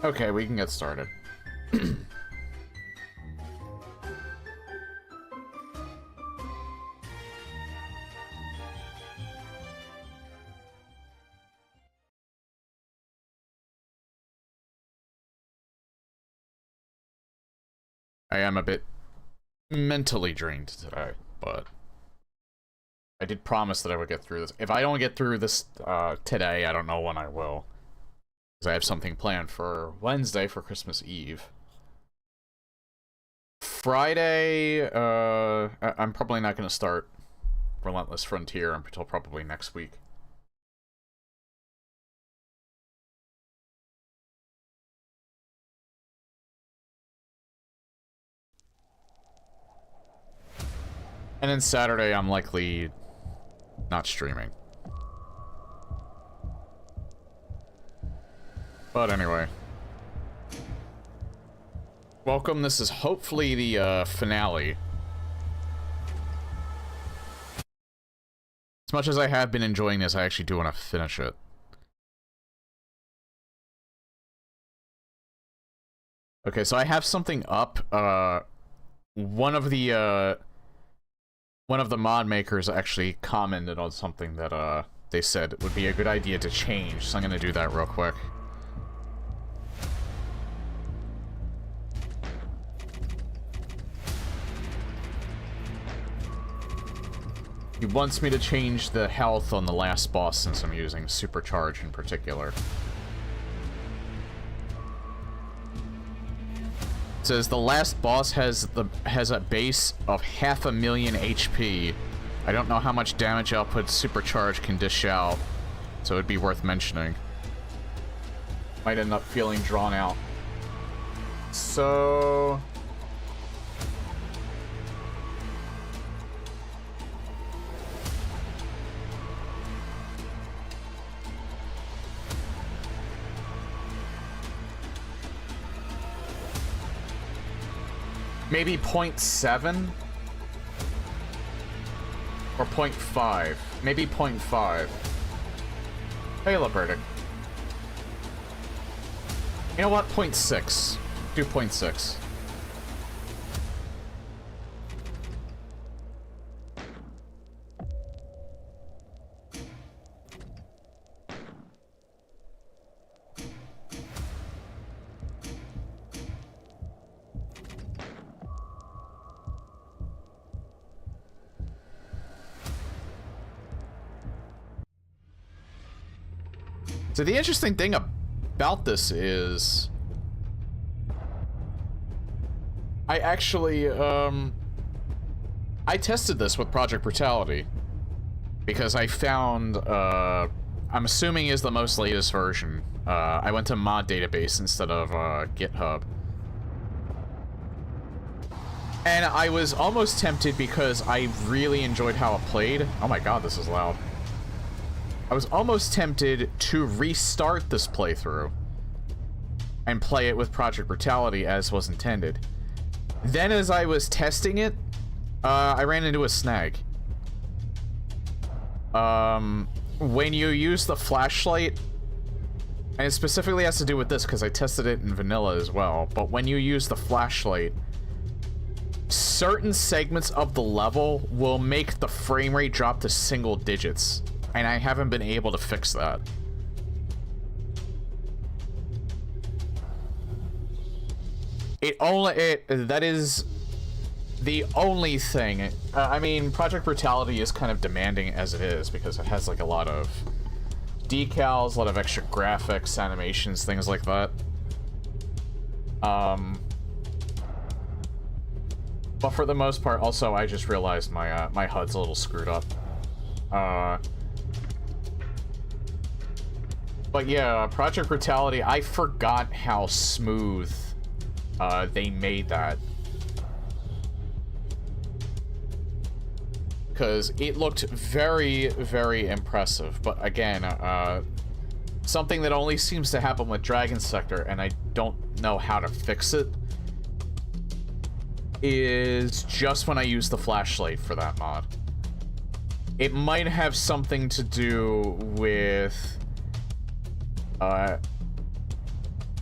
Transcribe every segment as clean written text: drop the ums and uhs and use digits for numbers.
Okay, we can get started. I am a bit mentally drained today, but I did promise that I would get through this. If I don't get through this today, I don't know when I will. Because I have something planned for Wednesday for Christmas Eve. Friday, I'm probably not going to start Relentless Frontier until probably next week. And then Saturday, I'm likely not streaming. But anyway. Welcome, this is hopefully the finale. As much as I have been enjoying this, I actually do want to finish it. Okay, so I have something up. One of the mod makers actually commented on something that they said would be a good idea to change, so I'm gonna do that real quick. He wants me to change the health on the last boss since I'm using Supercharge in particular. It says the last boss has a base of 500,000 HP. I don't know how much damage output Supercharge can dish out, so it'd be worth mentioning. Might end up feeling drawn out. So... maybe 0.7? Or 0.5? Maybe 0.5. Hey, Libertic. You know what? 0.6. Do 0.6. So the interesting thing about this is... I actually, I tested this with Project Brutality. Because I found, I'm assuming is the most latest version. I went to mod database instead of, GitHub. And I was almost tempted because I really enjoyed how it played. Oh my god, this is loud. I was almost tempted to restart this playthrough and play it with Project Brutality as was intended. Then as I was testing it, I ran into a snag. When you use the flashlight, and it specifically has to do with this because I tested it in vanilla as well, but when you use the flashlight, certain segments of the level will make the frame rate drop to single digits. And I haven't been able to fix that. That is the only thing. I mean, Project Brutality is kind of demanding as it is because it has like a lot of decals, a lot of extra graphics, animations, things like that. But for the most part, also I just realized my my HUD's a little screwed up. But yeah, Project Brutality, I forgot how smooth they made that. Because it looked very, very impressive. But again, something that only seems to happen with Dragon Sector, and I don't know how to fix it, is just when I use the flashlight for that mod. It might have something to do with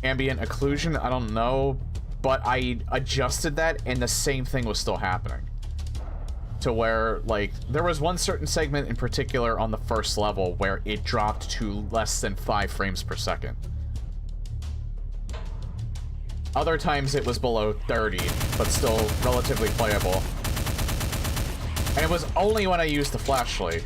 ambient occlusion, I don't know, but I adjusted that and the same thing was still happening. To where, like, there was one certain segment in particular on the first level where it dropped to less than 5 frames per second. Other times it was below 30, but still relatively playable. And it was only when I used the flashlight.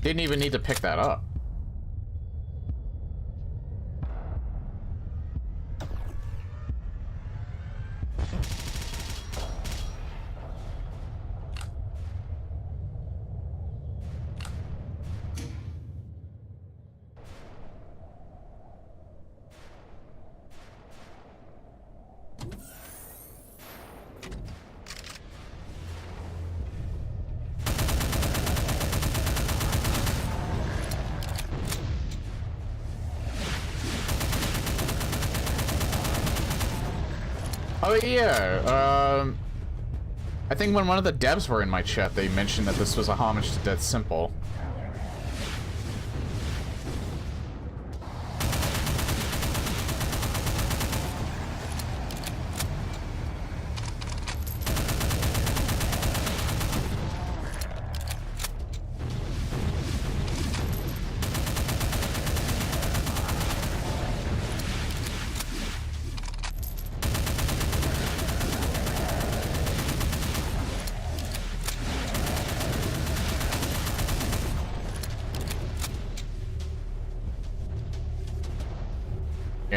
Didn't even need to pick that up. Oh yeah, I think when one of the devs were in my chat, they mentioned that this was a homage to Dead Simple.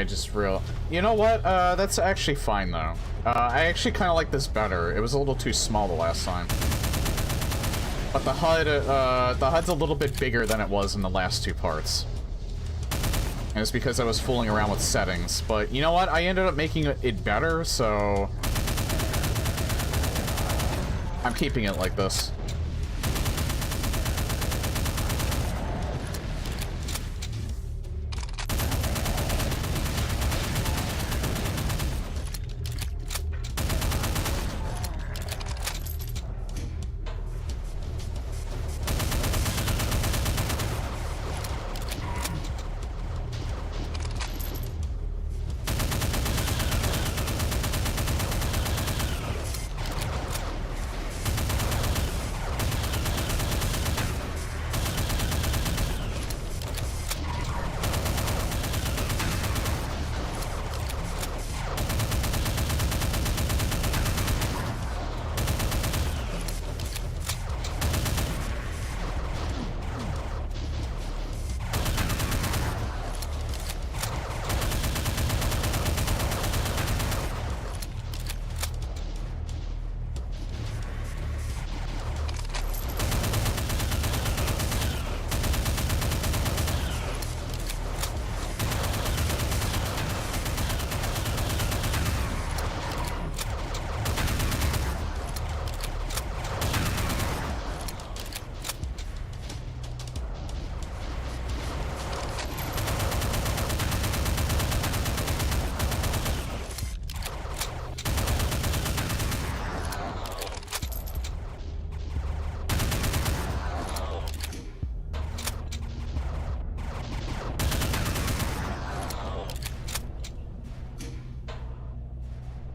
Just real. You know what? That's actually fine though. I actually kind of like this better. It was a little too small the last time. But the HUD's a little bit bigger than it was in the last two parts. And it's because I was fooling around with settings. But you know what? I ended up making it better, so I'm keeping it like this.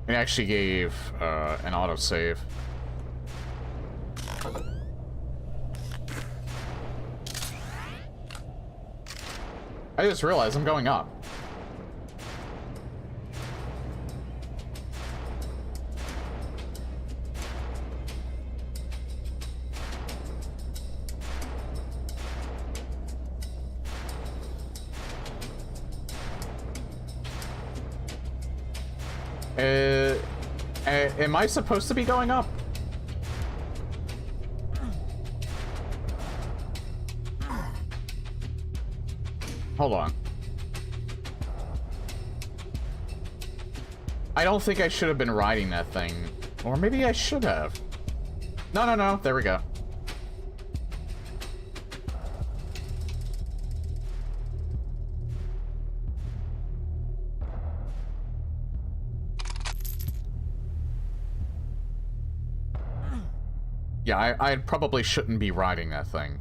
It actually gave an autosave. I just realized I'm going up. Am I supposed to be going up? Hold on. I don't think I should have been riding that thing. Or maybe I should have. No, no, no. There we go. Yeah, I probably shouldn't be riding that thing.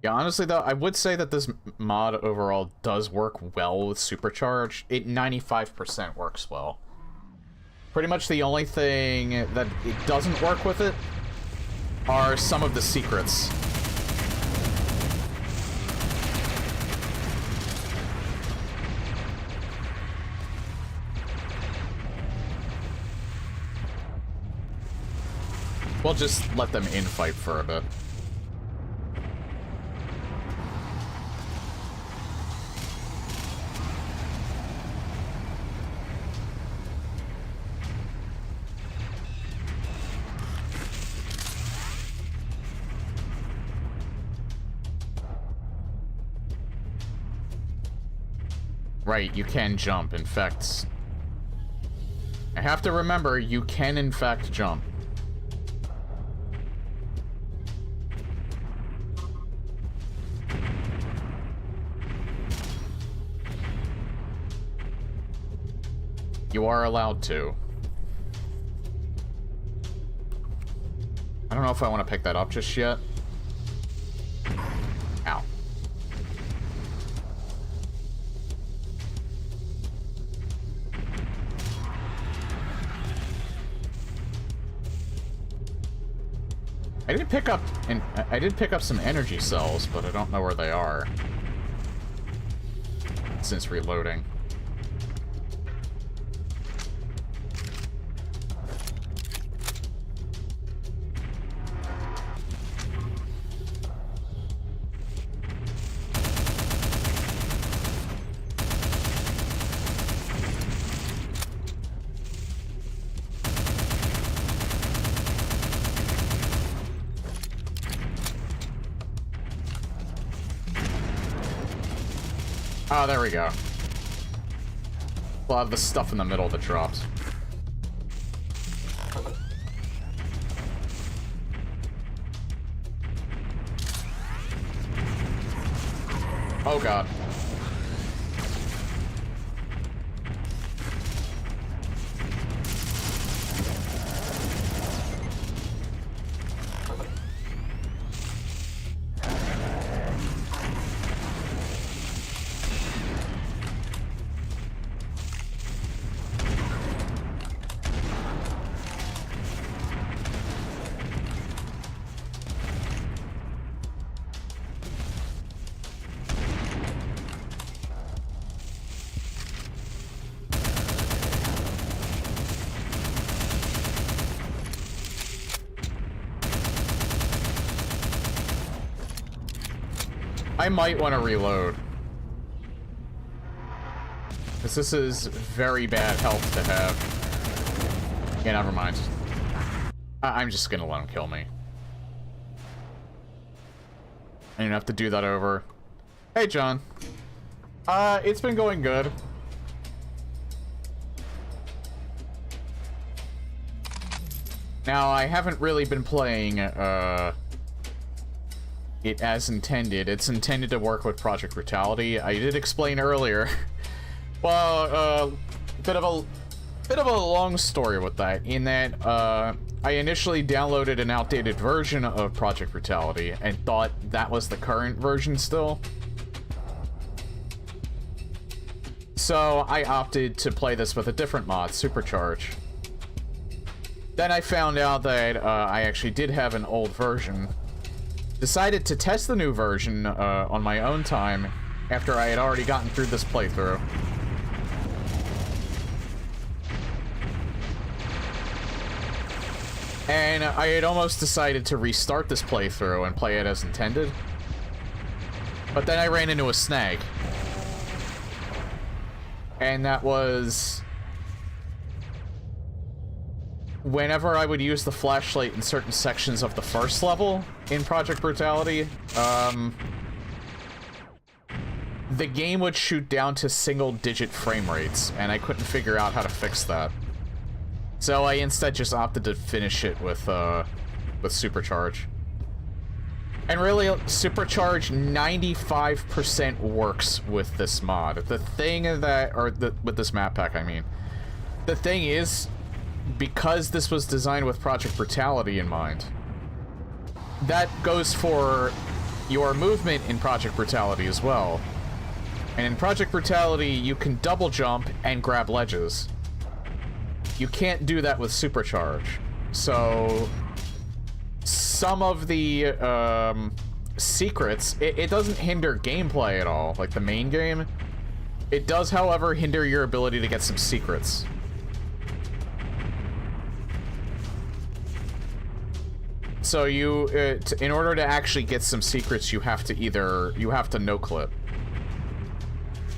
Yeah, honestly though, I would say that this mod overall does work well with Supercharge. It 95% works well. Pretty much the only thing that it doesn't work with it are some of the secrets. We'll just let them infight for a bit. Right, you can jump. In fact, I have to remember, you can in fact jump. You are allowed to. I don't know if I want to pick that up just yet. Ow. I did pick up some energy cells, but I don't know where they are since reloading. Oh, there we go. We'll have the stuff in the middle that drops. Oh god. I might want to reload. Because this is very bad health to have. Yeah, never mind. I'm just gonna let him kill me. I didn't have to do that over. Hey, John. It's been going good. Now, I haven't really been playing, it as intended. It's intended to work with Project Brutality. I did explain earlier. Well, bit of a bit of a long story with that, in that, I initially downloaded an outdated version of Project Brutality and thought that was the current version still. So I opted to play this with a different mod, Supercharge. Then I found out that I actually did have an old version. Decided to test the new version on my own time after I had already gotten through this playthrough. And I had almost decided to restart this playthrough and play it as intended. But then I ran into a snag. And that was... whenever I would use the flashlight in certain sections of the first level in Project Brutality, the game would shoot down to single-digit frame rates, and I couldn't figure out how to fix that. So I instead just opted to finish it with Supercharge. And really, Supercharge 95% works with this mod. The thing that, with this map pack, I mean. The thing is, because this was designed with Project Brutality in mind, that goes for your movement in Project Brutality as well. And in Project Brutality, you can double jump and grab ledges. You can't do that with Supercharge. So some of the secrets, it doesn't hinder gameplay at all, like the main game. It does, however, hinder your ability to get some secrets. So you, in order to actually get some secrets, you have to no-clip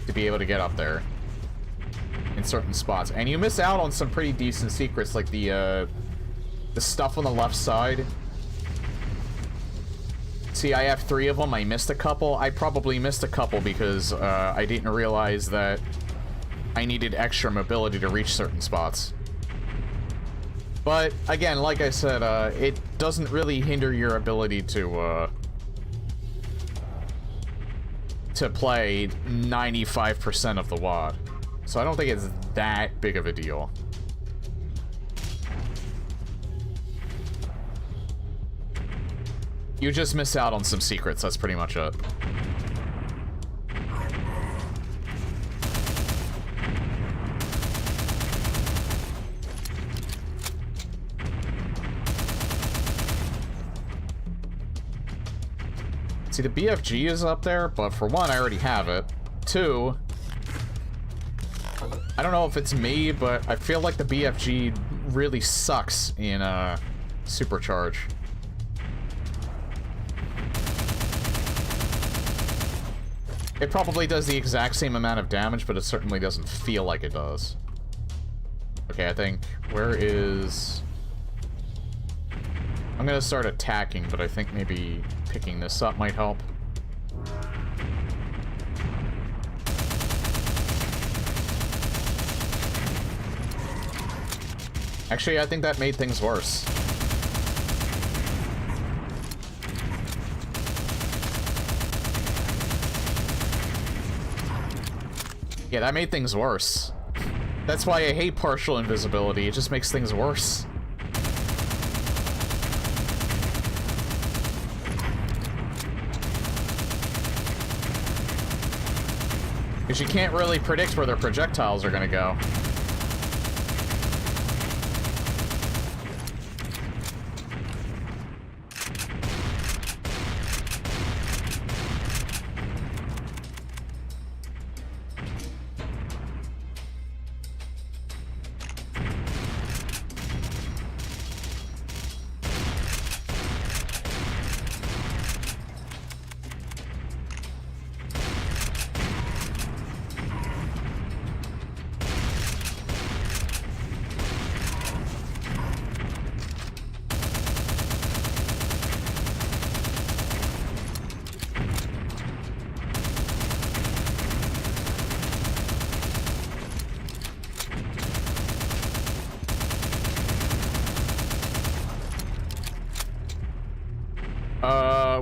to be able to get up there in certain spots. And you miss out on some pretty decent secrets, like the stuff on the left side. See, I have 3 of them. I missed a couple. I probably missed a couple because I didn't realize that I needed extra mobility to reach certain spots. But, again, like I said, it doesn't really hinder your ability to play 95% of the WAD. So I don't think it's that big of a deal. You just miss out on some secrets, that's pretty much it. See, the BFG is up there, but for one, I already have it. 2, I don't know if it's me, but I feel like the BFG really sucks in Supercharge. It probably does the exact same amount of damage, but it certainly doesn't feel like it does. Okay, I think... where is... I'm gonna start attacking, but I think maybe picking this up might help. Actually, I think that made things worse. Yeah, that made things worse. That's why I hate partial invisibility. It just makes things worse. Because you can't really predict where their projectiles are gonna go.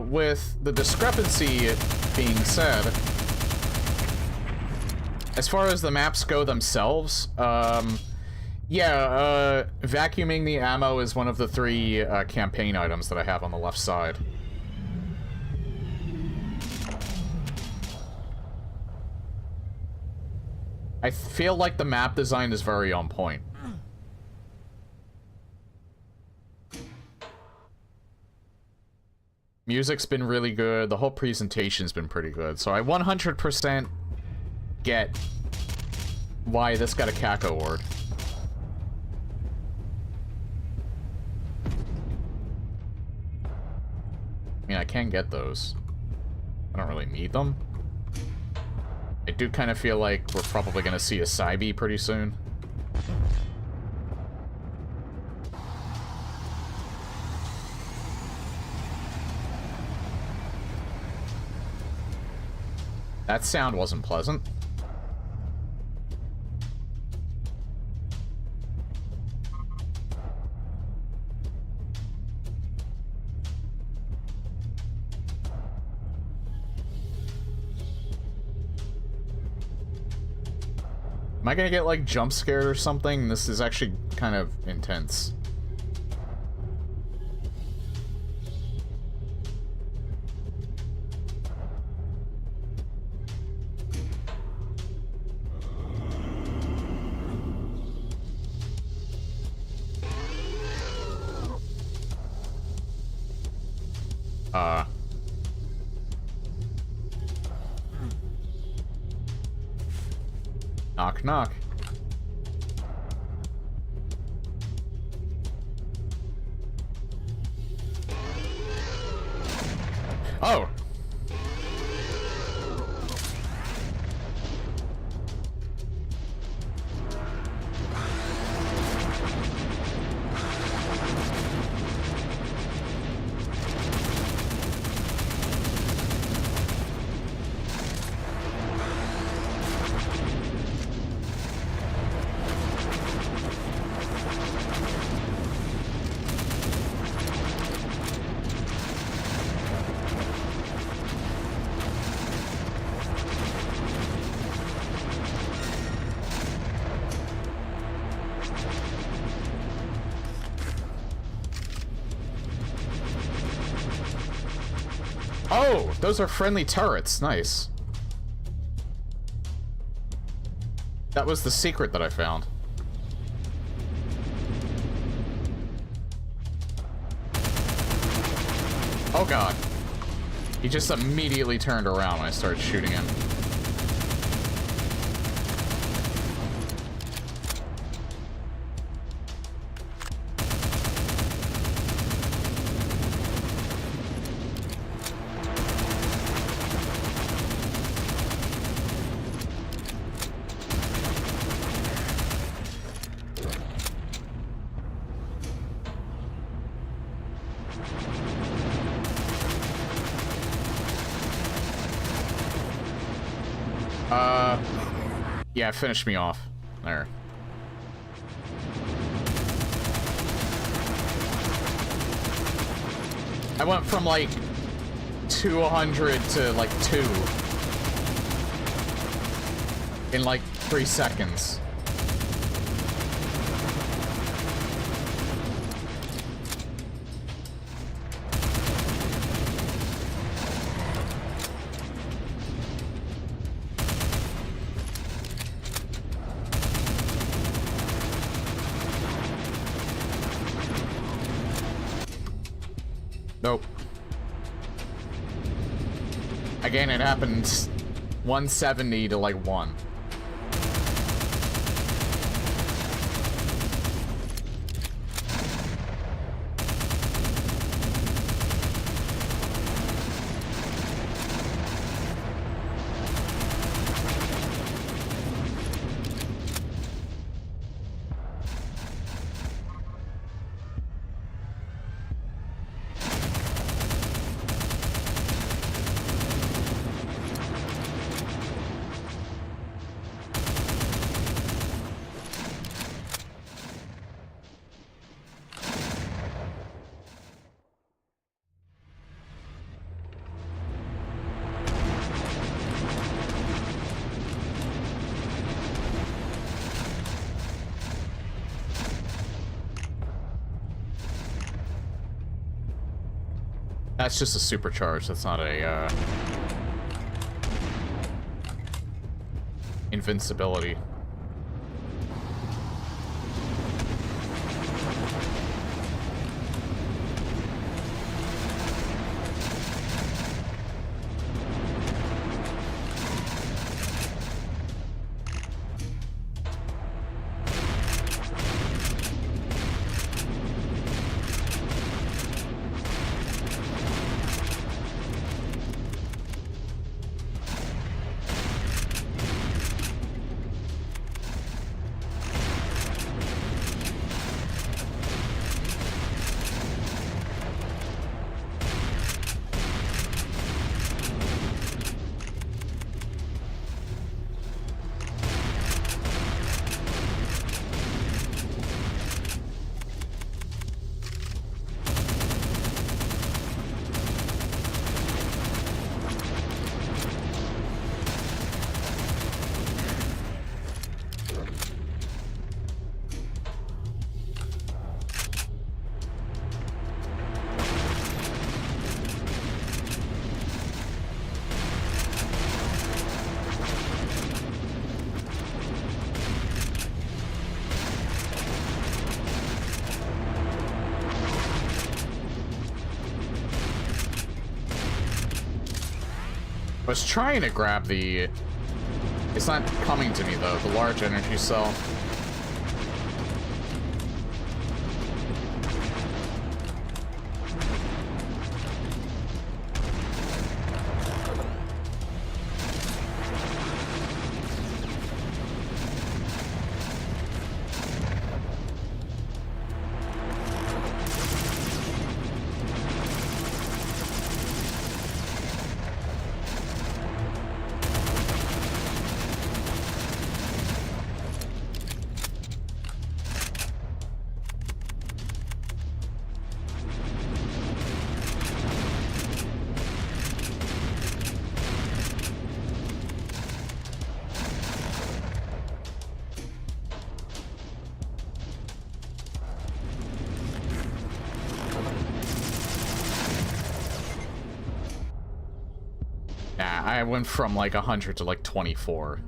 With the discrepancy being said, as far as the maps go themselves, Yeah, vacuuming the ammo is one of the 3 campaign items that I have on the left side. I feel like the map design is very on point. Music's been really good. The whole presentation's been pretty good. So I 100% get why this got a Cacoward. I mean, I can get those. I don't really need them. I do kind of feel like we're probably going to see a Cybe pretty soon. That sound wasn't pleasant. Am I gonna get, like, jump scared or something? This is actually kind of intense. Knock, knock. Oh! Oh, those are friendly turrets. Nice. That was the secret that I found. Oh god. He just immediately turned around when I started shooting him. Yeah, finish me off. There. I went from like 200 to like 2 in like 3 seconds. Nope. Again, it happened 170 to like 1. That's just a supercharge. That's not a, invincibility. I was trying to grab the... It's not coming to me, though. The large energy cell. I went from like 100 to like 24.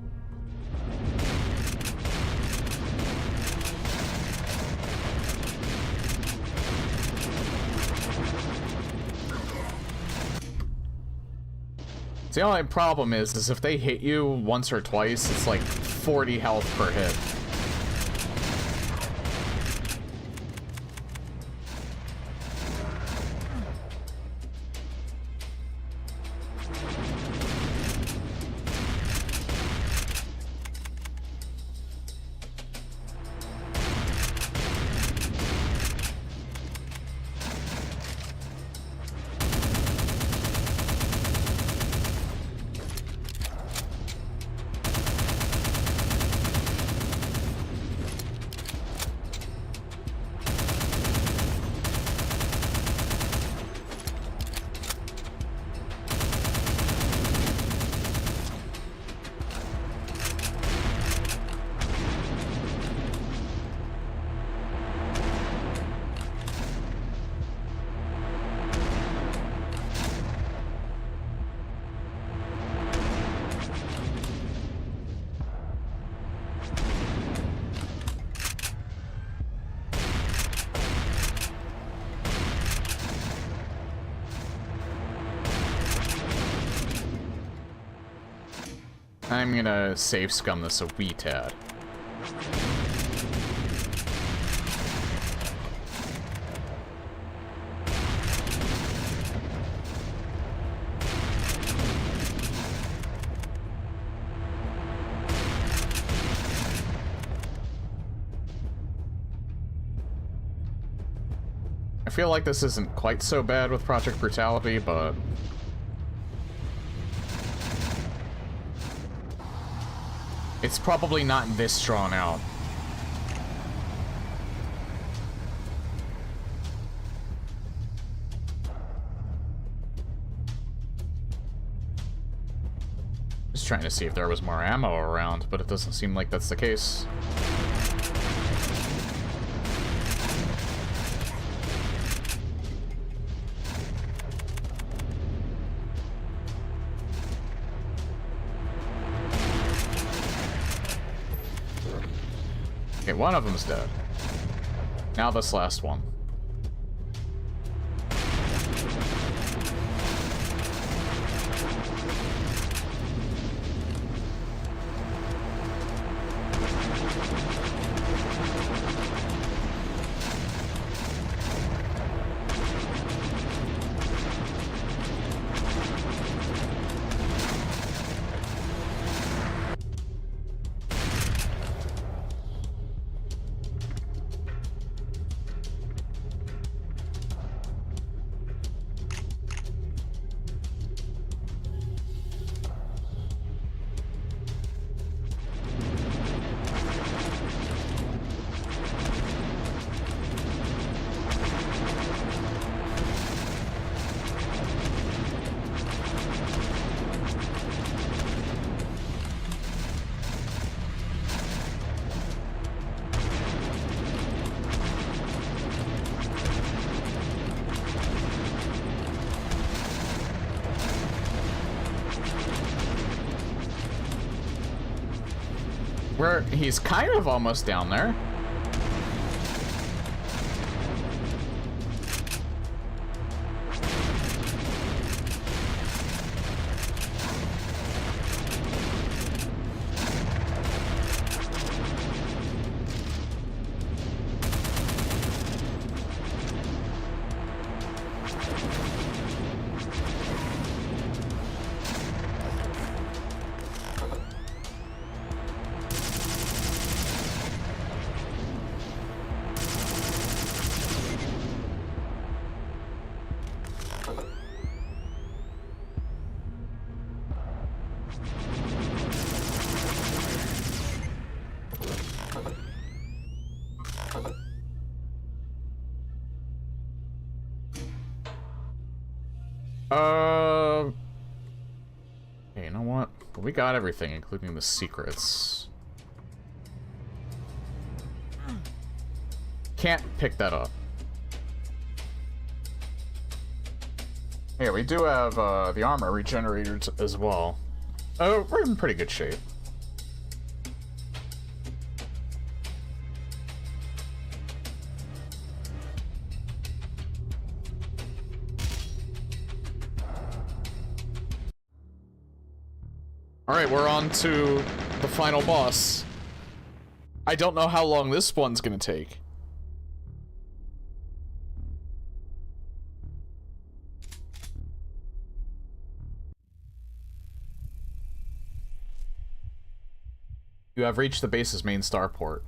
The only problem is if they hit you once or twice, it's like 40 health per hit. I'm gonna save scum this a wee tad. I feel like this isn't quite so bad with Project Brutality, but... it's probably not this drawn out. Just trying to see if there was more ammo around, but it doesn't seem like that's the case. Okay, one of them's dead. Now this last one. He's kind of almost down there. Okay, you know what? We got everything, including the secrets. Can't pick that up. Yeah, we do have the armor regenerators as well. Oh, we're in pretty good shape. Alright, we're on to the final boss. I don't know how long this one's gonna take. You have reached the base's main starport.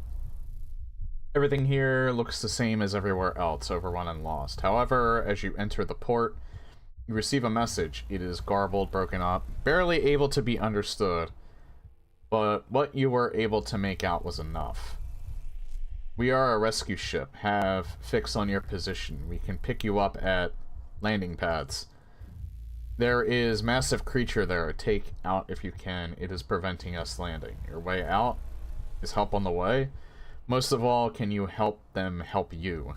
Everything here looks the same as everywhere else, overrun and lost. However, as you enter the port, you receive a message. It is garbled, broken up, barely able to be understood, but what you were able to make out was enough. We are a rescue ship. Have fix on your position. We can pick you up at landing pads. There is massive creature there. Take out if you can. It is preventing us landing. Your way out is help on the way. Most of all, can you help them help you?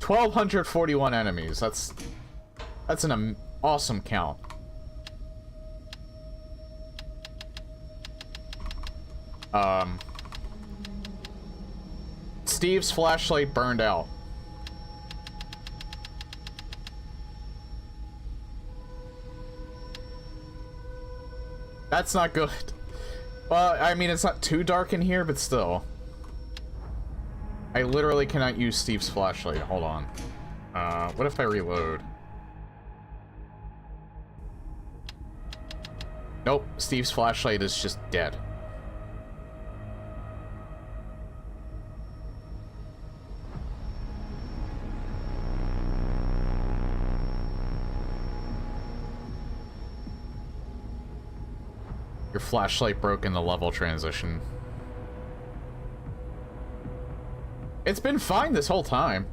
$1,241 enemies. That's an awesome count. Steve's flashlight burned out. That's not good. Well, I mean, it's not too dark in here, but still. I literally cannot use Steve's flashlight. Hold on. What if I reload? Nope, Steve's flashlight is just dead. Your flashlight broke in the level transition. It's been fine this whole time.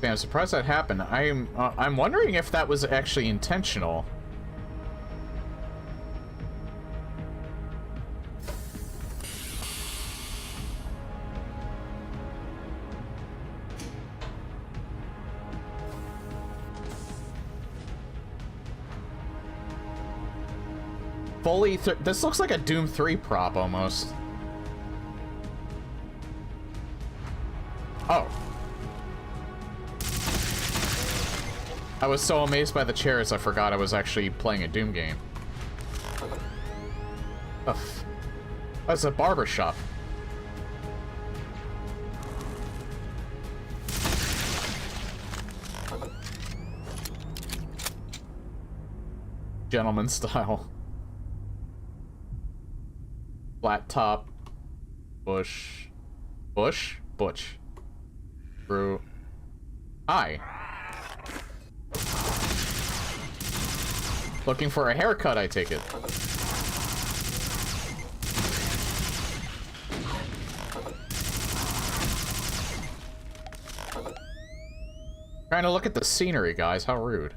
Man, I'm surprised that happened. I'm wondering if that was actually intentional. fully... This looks like a Doom 3 prop, almost. Oh. I was so amazed by the chairs, I forgot I was actually playing a Doom game. Oh, that's a barber shop. Gentleman style. Flat top. Bush. Bush? Butch. Brew. Hi. Looking for a haircut, I take it. Trying to look at the scenery, guys. How rude.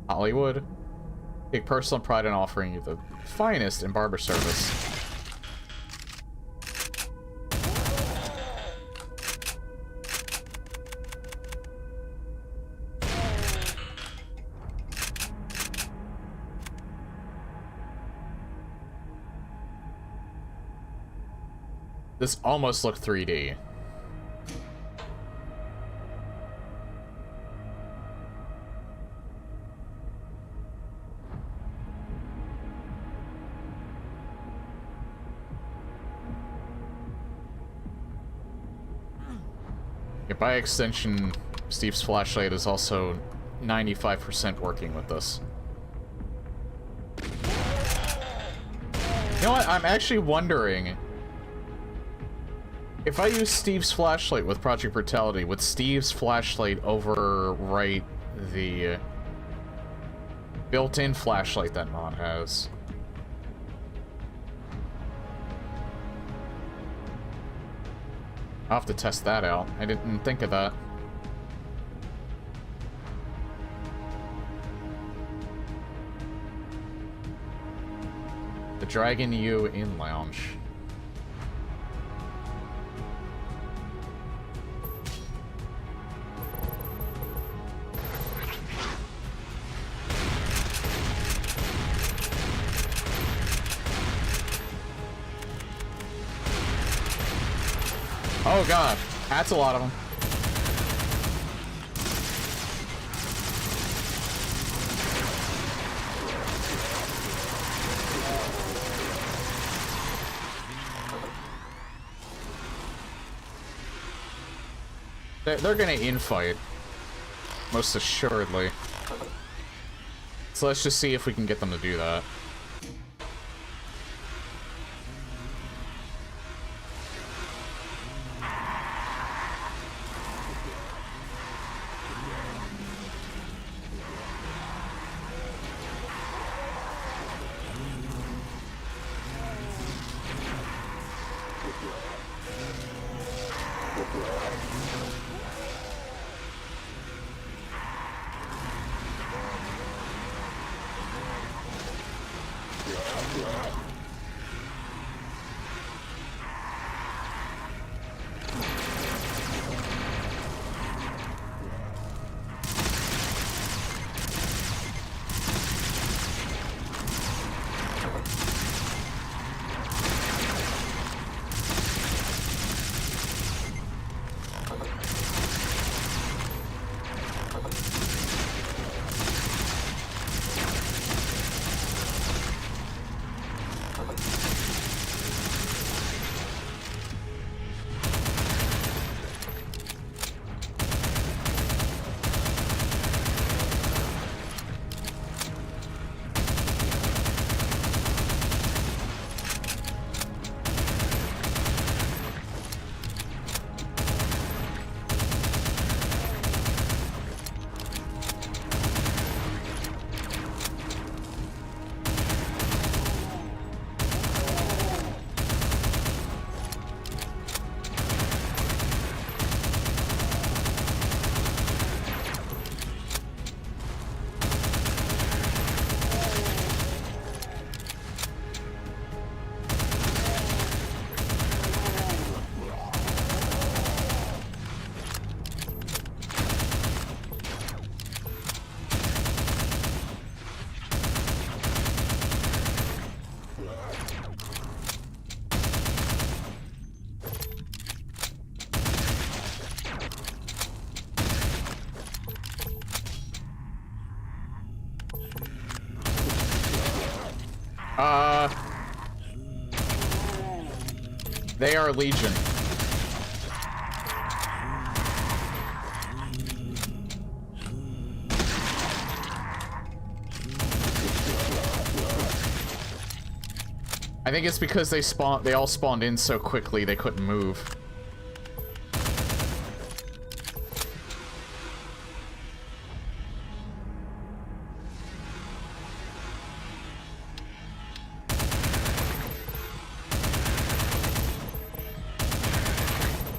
Hollywood. Take personal pride in offering you the finest in barber service. This almost looked 3D. Yeah, by extension, Steve's flashlight is also 95% working with this. You know what? I'm actually wondering... If I use Steve's flashlight with Project Brutality, would Steve's flashlight overwrite the built-in flashlight that mod has? I'll have to test that out. I didn't think of that. The Dragon U Inn Lounge. Oh god, that's a lot of them. They're gonna infight, most assuredly. So let's just see if we can get them to do that. They are Legion. I think it's because they all spawned in so quickly they couldn't move.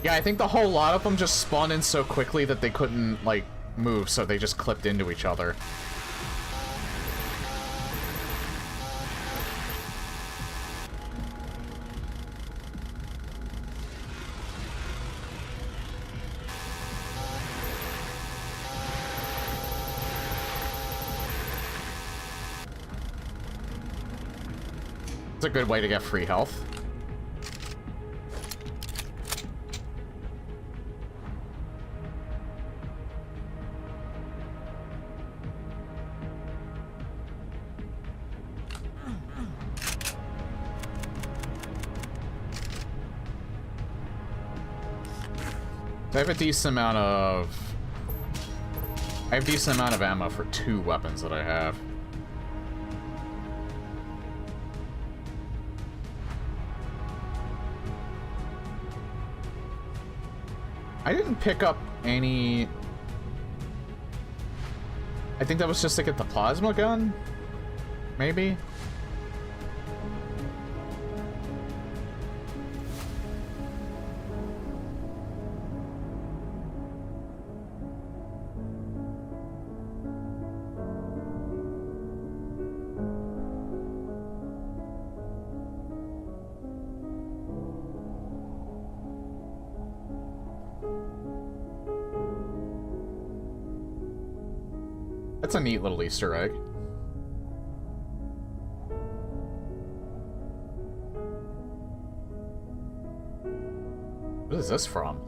Yeah, I think the whole lot of them just spawned in so quickly that they couldn't, like, move, so they just clipped into each other. It's a good way to get free health. I have a decent amount of... ammo for 2 weapons that I have. I didn't pick up any... I think that was just to get the plasma gun? Maybe? That's a neat little Easter egg. What is this from?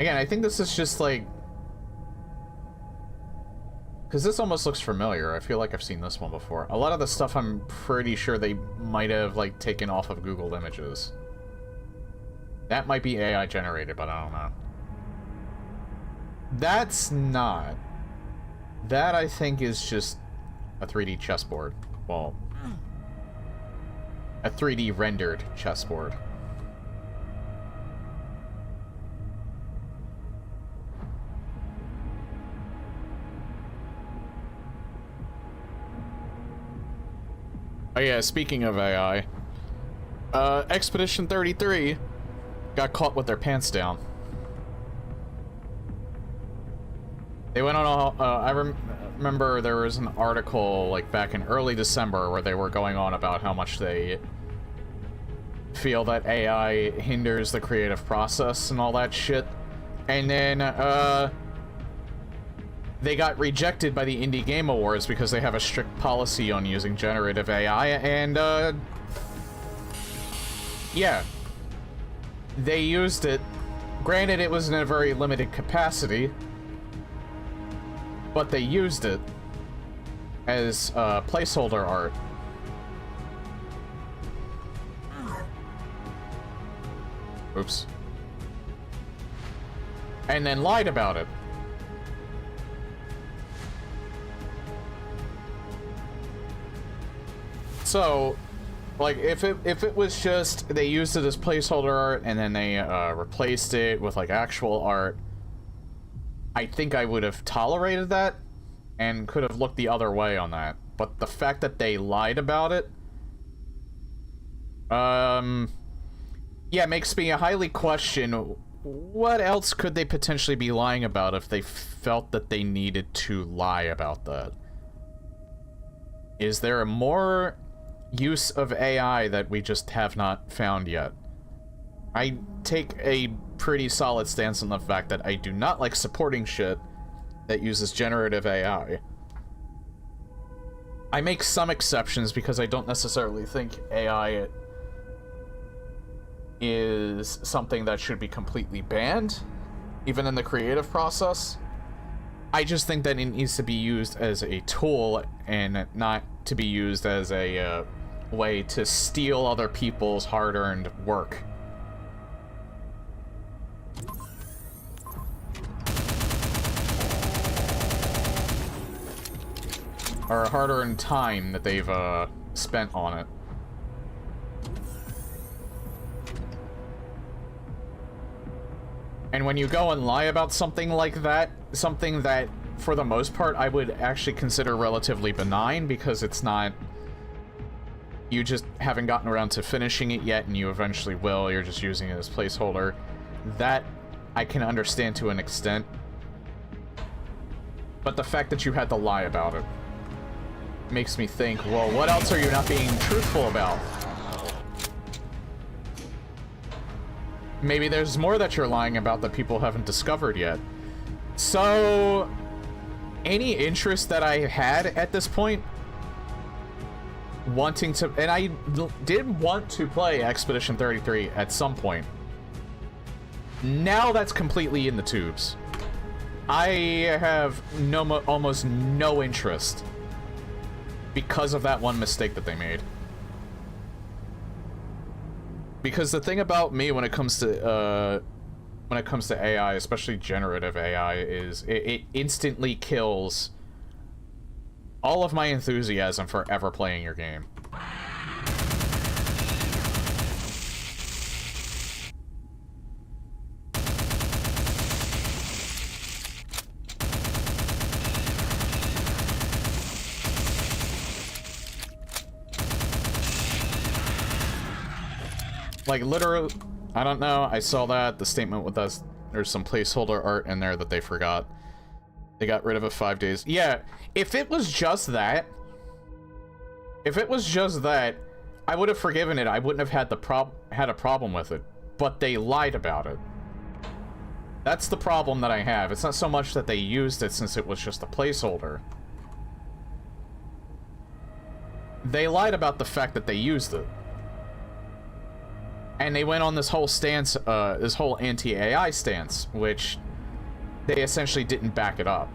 Again, I think this is just like... because this almost looks familiar. I feel like I've seen this one before. A lot of the stuff I'm pretty sure they might have, like, taken off of Google Images. That might be AI generated, but I don't know. That's not. That, I think, is just a 3D chessboard. Well, a 3D rendered chessboard. Oh yeah, speaking of AI, Expedition 33 got caught with their pants down. They went on a, I remember there was an article, like, back in early December where they were going on about how much they feel that AI hinders the creative process and all that shit. And then, they got rejected by the Indie Game Awards because they have a strict policy on using generative AI, and, yeah. They used it. Granted, it was in a very limited capacity, but they used it as placeholder art. Oops. And then lied about it. So, like, if it was just they used it as placeholder art and then they replaced it with, like, actual art, I think I would have tolerated that and could have looked the other way on that. But the fact that they lied about it, yeah, makes me highly question what else could they potentially be lying about if they felt that they needed to lie about that. Is there a more use of AI that we just have not found yet? I take a pretty solid stance on the fact that I do not like supporting shit that uses generative AI. I make some exceptions because I don't necessarily think AI is something that should be completely banned, even in the creative process. I just think that it needs to be used as a tool and not to be used as a way to steal other people's hard-earned work. Or hard-earned time that they've spent on it. And when you go and lie about something like that, something that, for the most part, I would actually consider relatively benign, because it's not... You just haven't gotten around to finishing it yet, and you eventually will, you're just using it as placeholder. That, I can understand to an extent. But the fact that you had to lie about it makes me think, well, what else are you not being truthful about? Maybe there's more that you're lying about that people haven't discovered yet. So, any interest that I had at this point, wanting to... And I did want to play Expedition 33 at some point. Now that's completely in the tubes. I have almost no interest because of that one mistake that they made. Because the thing about me when it comes to AI, especially generative AI, is it instantly kills all of my enthusiasm for ever playing your game. Like, literally, I don't know, I saw that, the statement with us, there's some placeholder art in there that they forgot. They got rid of it 5 days. Yeah, if it was just that, I would have forgiven it. I wouldn't have had a problem with it. But they lied about it. That's the problem that I have. It's not so much that they used it since it was just a placeholder. They lied about the fact that they used it. And they went on this whole stance, this whole anti-AI stance, which they essentially didn't back it up.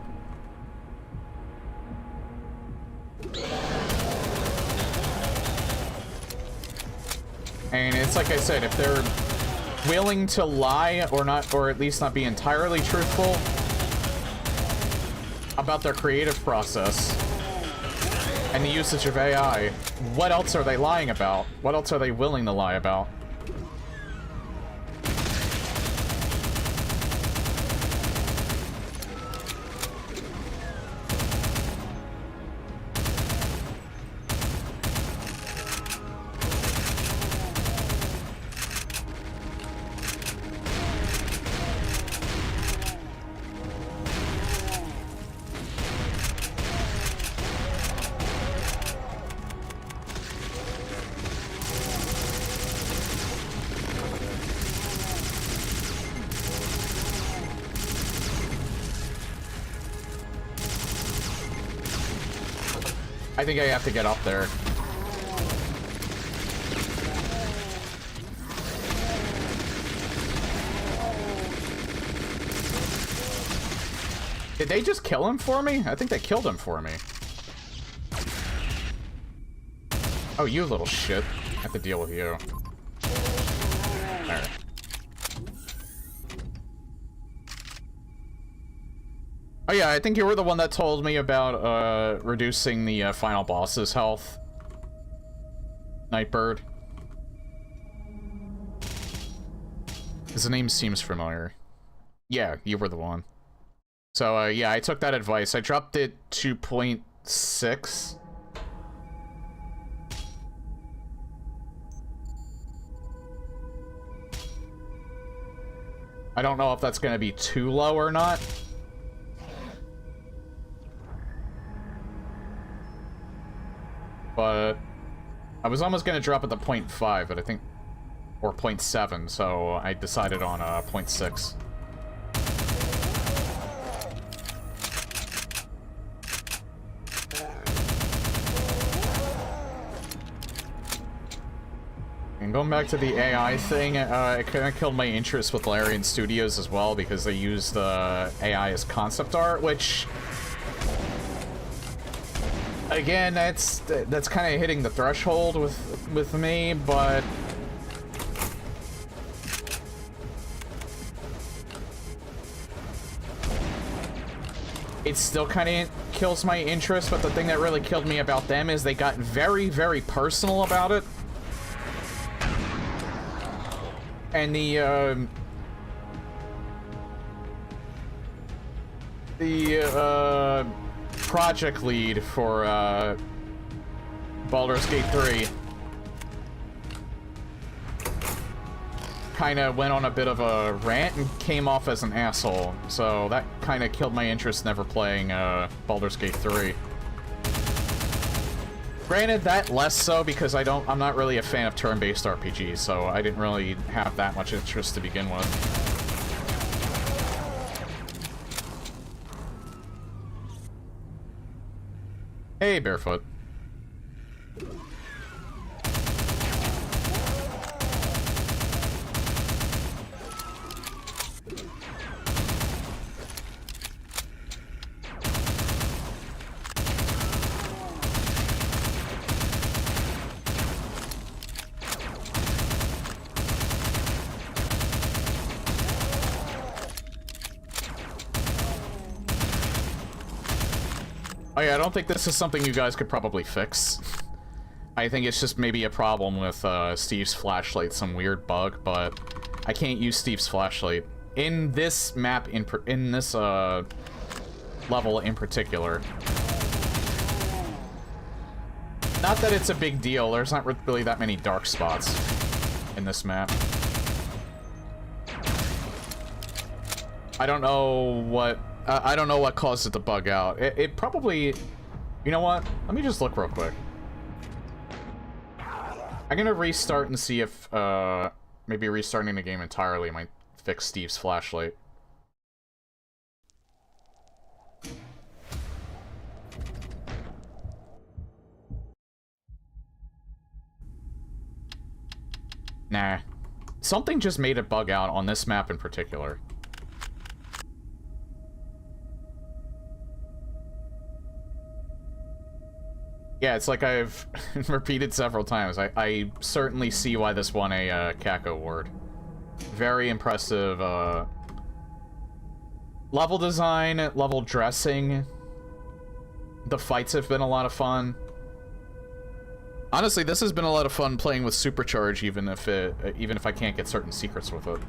And it's like I said, if they're willing to lie or not, or at least not be entirely truthful about their creative process and the usage of AI, what else are they lying about? What else are they willing to lie about? I think I have to get up there. Did they just kill him for me? I think they killed him for me. Oh, you little shit. I have to deal with you. Alright. Oh yeah, I think you were the one that told me about, reducing the, final boss's health. Nightbird. His name seems familiar. Yeah, you were the one. So, yeah, I took that advice. I dropped it to 0.6. I don't know if that's gonna be too low or not. But I was almost going to drop it to 0.5, but I think... Or 0.7, so I decided on 0.6. And going back to the AI thing, it kind of killed my interest with Larian Studios as well because they used AI as concept art, which, again, that's kind of hitting the threshold with me, but it still kind of kills my interest. But the thing that really killed me about them is they got very, very personal about it. And the project lead for Baldur's Gate 3 kind of went on a bit of a rant and came off as an asshole. So that kind of killed my interest never playing Baldur's Gate 3. Granted, that less so because I'm not really a fan of turn-based RPGs, so I didn't really have that much interest to begin with. Hey, Barefoot. Oh yeah, I don't think this is something you guys could probably fix. I think it's just maybe a problem with Steve's flashlight, some weird bug, but I can't use Steve's flashlight in this map, in this level in particular. Not that it's a big deal, there's not really that many dark spots in this map. I don't know what caused it to bug out. It probably... You know what? Let me just look real quick. I'm gonna restart and see if, maybe restarting the game entirely might fix Steve's flashlight. Nah. Something just made it bug out on this map in particular. Yeah, it's like I've repeated several times. I certainly see why this won a Cacoward. Very impressive level design, level dressing. The fights have been a lot of fun. Honestly, this has been a lot of fun playing with Supercharge, even if I can't get certain secrets with it.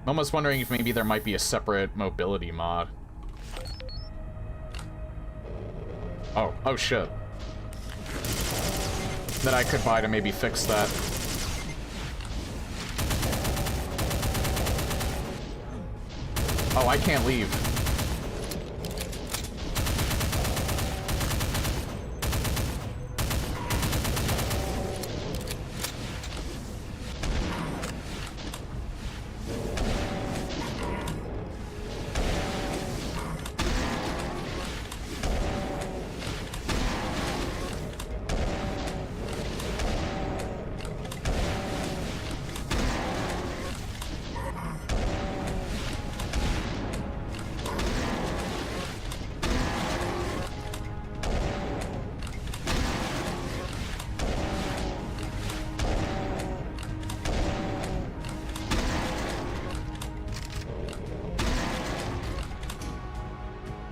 I'm almost wondering if maybe there might be a separate mobility mod. Oh shit. That I could buy to maybe fix that. Oh, I can't leave.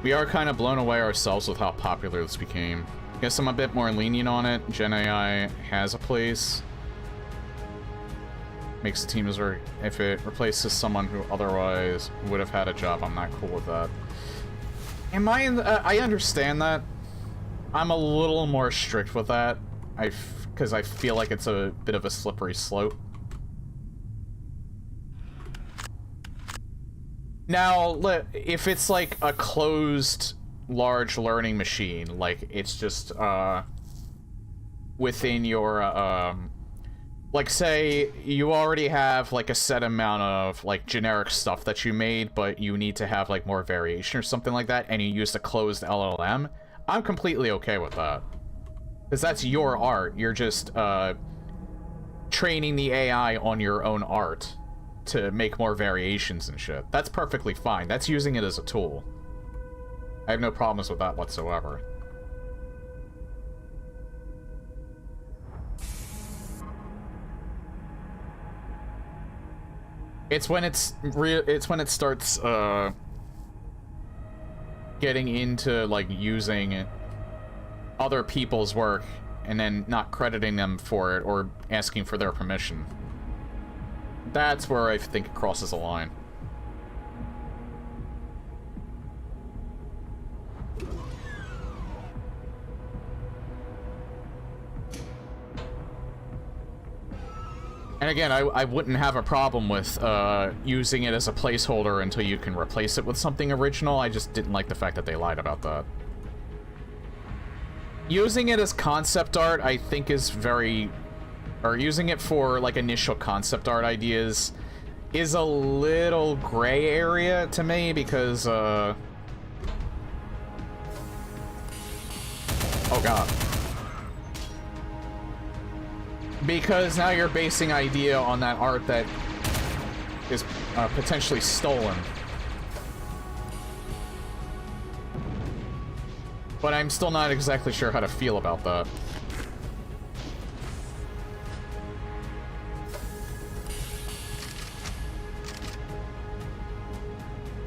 We are kind of blown away ourselves with how popular this became. Guess I'm a bit more lenient on it. Gen AI has a place. Makes the team deserve. If it replaces someone who otherwise would have had a job, I'm not cool with that. Am I in the, I understand that. I'm a little more strict with that. Because I feel like it's a bit of a slippery slope. Now, if it's like a closed, large learning machine, like it's just, within your, like say you already have like a set amount of like generic stuff that you made, but you need to have like more variation or something like that, and you use the closed LLM, I'm completely okay with that. Because that's your art. You're just, training the AI on your own art to make more variations and shit. That's perfectly fine. That's using it as a tool. I have no problems with that whatsoever. It's when it starts getting into like using other people's work and then not crediting them for it or asking for their permission. That's where I think it crosses a line. And again, I wouldn't have a problem with using it as a placeholder until you can replace it with something original. I just didn't like the fact that they lied about that. Using it as concept art, I think is very... Or using it for, like, initial concept art ideas is a little gray area to me because, Oh, God. Because now you're basing idea on that art that is potentially stolen. But I'm still not exactly sure how to feel about that.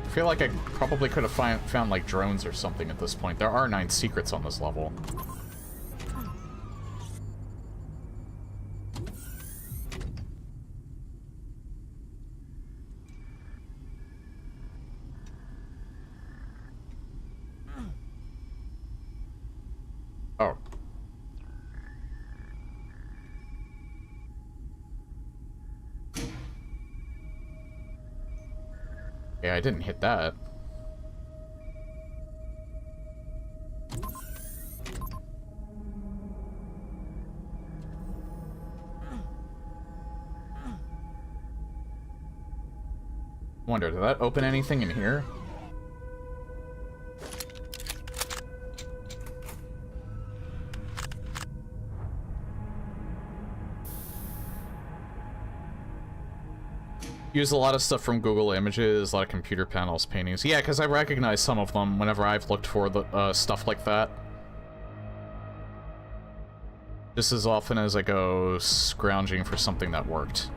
I feel like I probably could have found like drones or something at this point. There are 9 secrets on this level. Oh. Yeah, I didn't hit that. Wonder, did that open anything in here? Use a lot of stuff from Google Images, a lot of computer panels, paintings. Yeah, because I recognize some of them whenever I've looked for the stuff like that. Just as often as I go scrounging for something that worked.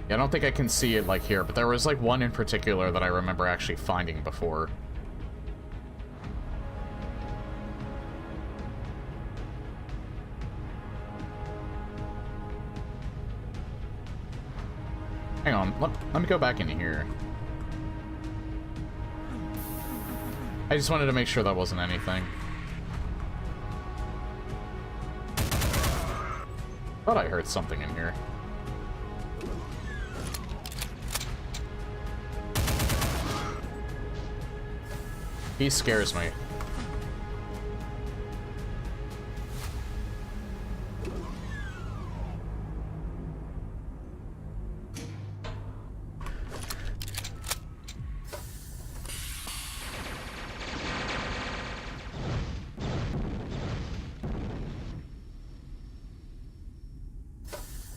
I don't think I can see it like here, but there was like one in particular that I remember actually finding before. Hang on, let me go back in here. I just wanted to make sure that wasn't anything. Thought I heard something in here. He scares me.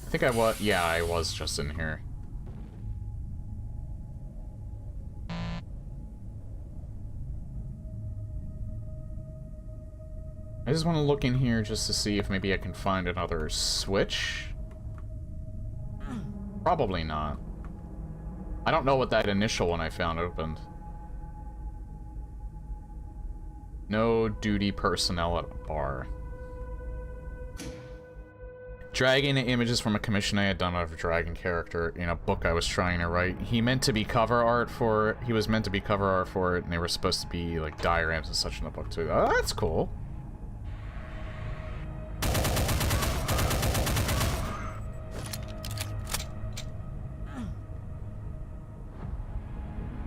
I think I was, yeah, I was just in here. I just want to look in here just to see if maybe I can find another switch. Probably not. I don't know what that initial one I found opened. No duty personnel at bar. Dragging images from a commission I had done of a dragon character in a book I was trying to write. He was meant to be cover art for it, and they were supposed to be like diagrams and such in the book too. Oh, that's cool.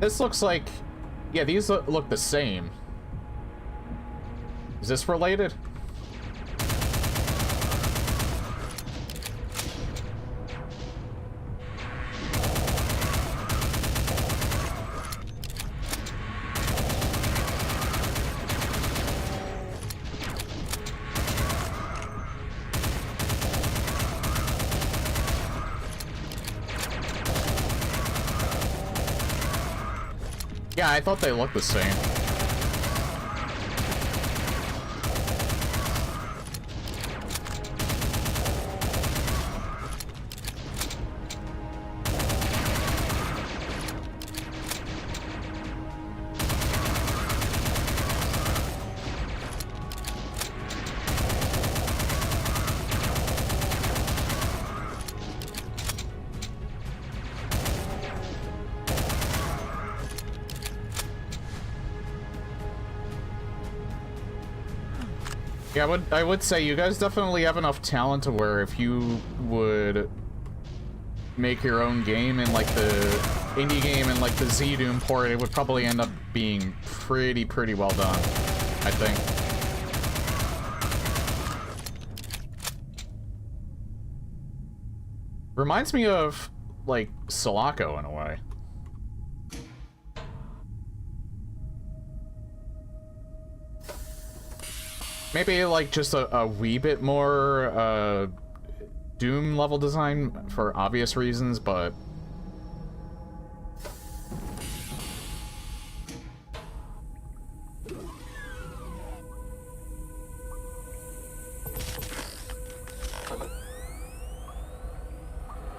This looks like... Yeah, these look the same. Is this related? Yeah, I thought they looked the same. Yeah, I would say you guys definitely have enough talent to where if you would make your own game in like the indie game and like the Z-Doom port, it would probably end up being pretty well done, I think. Reminds me of like Sulaco in a way. Maybe, like, just a wee bit more, Doom level design for obvious reasons, but...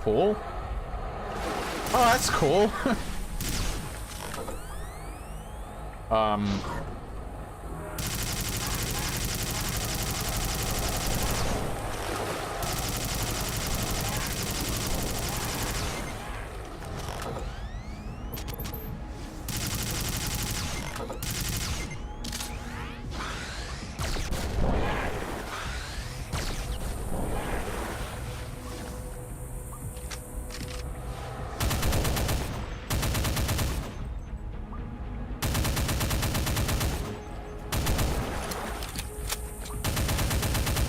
Cool? Oh, that's cool!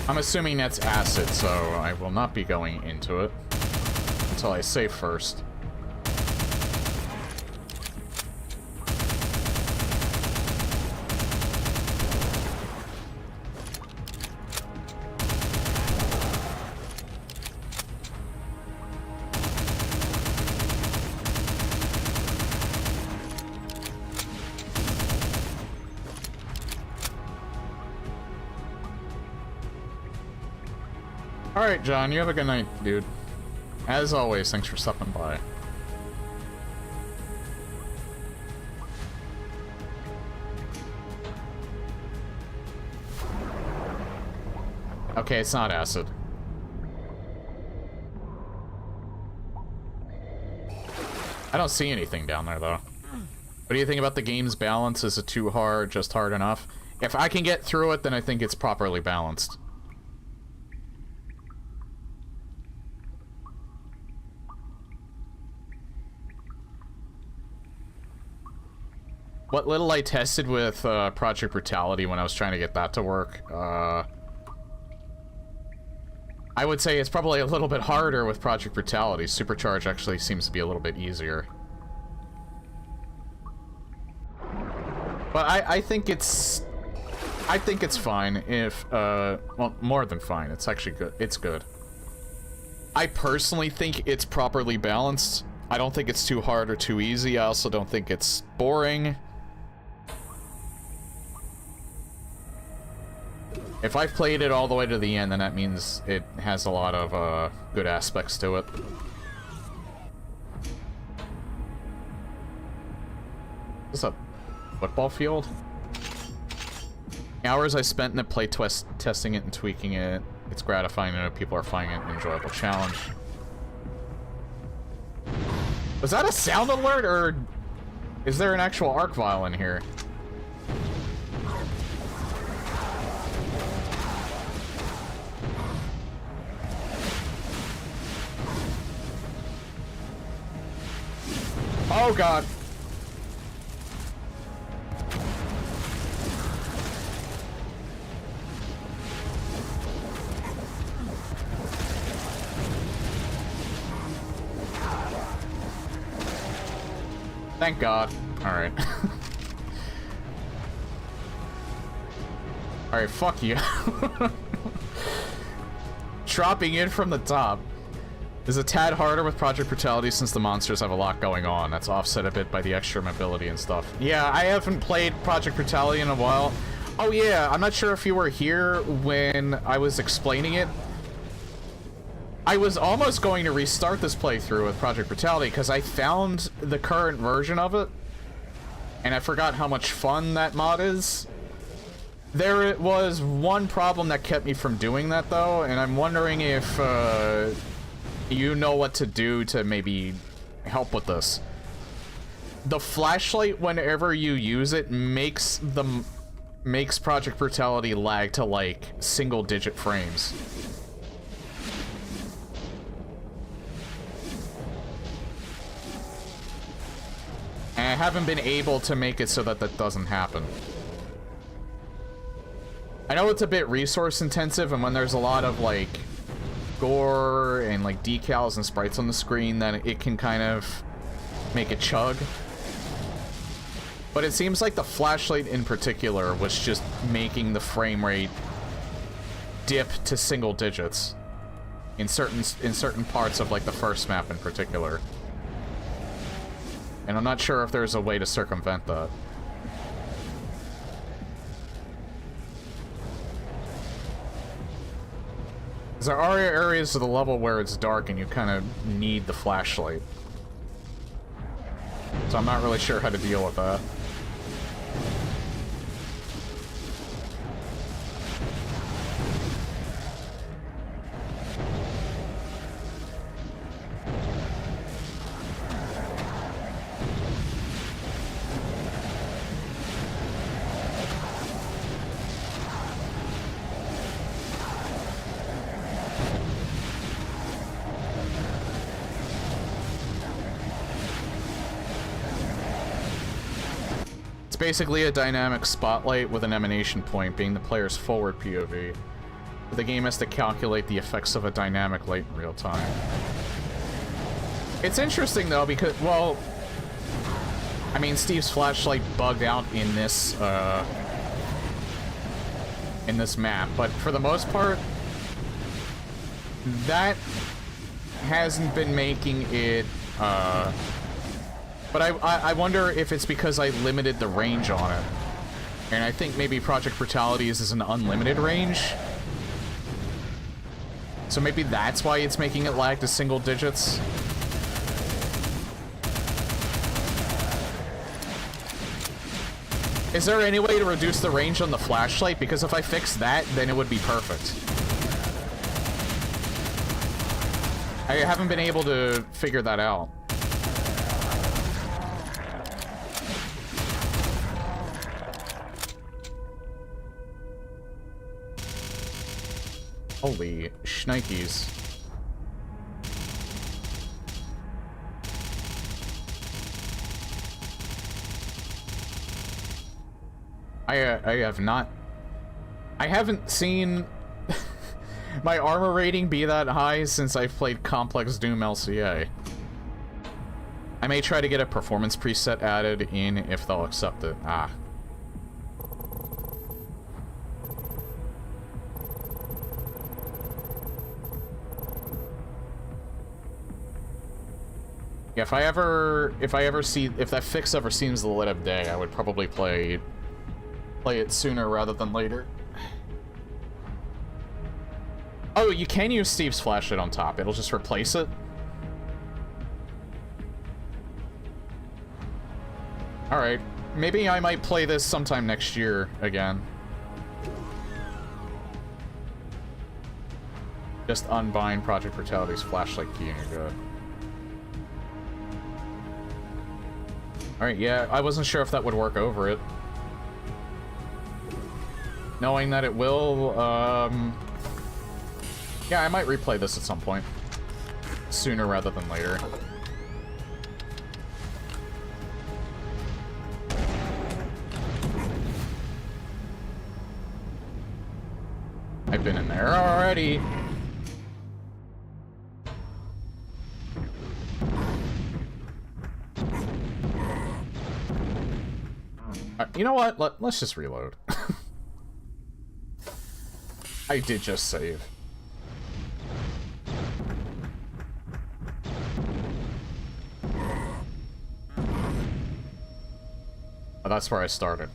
I'm assuming that's acid, so I will not be going into it until I save first. Alright, John, you have a good night, dude. As always, thanks for stopping by. Okay, it's not acid. I don't see anything down there, though. What do you think about the game's balance? Is it too hard, just hard enough? If I can get through it, then I think it's properly balanced. What little I tested with Project Brutality when I was trying to get that to work, I would say it's probably a little bit harder with Project Brutality. Supercharge actually seems to be a little bit easier. But I think it's fine if, well, more than fine. It's actually good. It's good. I personally think it's properly balanced. I don't think it's too hard or too easy. I also don't think it's boring. If I've played it all the way to the end, then that means it has a lot of good aspects to it. Is this a football field? Hours I spent in the play testing it and tweaking it. It's gratifying to know people are finding it an enjoyable challenge. Was that a sound alert, or is there an actual arc vial in here? Oh god. Thank God. Alright. Alright, fuck you. Dropping in from the top is a tad harder with Project Brutality since the monsters have a lot going on. That's offset a bit by the extra mobility and stuff. Yeah, I haven't played Project Brutality in a while. Oh yeah, I'm not sure if you were here when I was explaining it. I was almost going to restart this playthrough with Project Brutality because I found the current version of it, and I forgot how much fun that mod is. There was one problem that kept me from doing that, though, and I'm wondering if you know what to do to maybe help with this. The flashlight, whenever you use it, makes Project Brutality lag to, like, single-digit frames. And I haven't been able to make it so that that doesn't happen. I know it's a bit resource intensive, and when there's a lot of, like, gore and, like, decals and sprites on the screen, then it can kind of make it chug. But it seems like the flashlight in particular was just making the frame rate dip to single digits in certain parts of, like, the first map in particular. And I'm not sure if there's a way to circumvent that. There are areas of the level where it's dark and you kind of need the flashlight. So I'm not really sure how to deal with that. Basically a dynamic spotlight with an emanation point being the player's forward POV. The game has to calculate the effects of a dynamic light in real time. It's interesting though because, well, I mean, Steve's flashlight bugged out in this map, but for the most part, that hasn't been making it, but I wonder if it's because I limited the range on it. And I think maybe Project Brutality's is an unlimited range. So maybe that's why it's making it lag to single digits. Is there any way to reduce the range on the flashlight? Because if I fix that, then it would be perfect. I haven't been able to figure that out. Holy shnikes. I haven't seen my armor rating be that high since I've played Complex Doom LCA. I may try to get a performance preset added in if they'll accept it. Ah. Yeah, if that fix ever seems the light of day, I would probably play it sooner rather than later. Oh, you can use Steve's flashlight on top. It'll just replace it. Alright. Maybe I might play this sometime next year again. Just unbind Project Brutality's flashlight key and you're good. Alright, yeah, I wasn't sure if that would work over it. Knowing that it will, yeah, I might replay this at some point. Sooner rather than later. I've been in there already. You know what? Let's just reload. I did just save. Oh, that's where I started.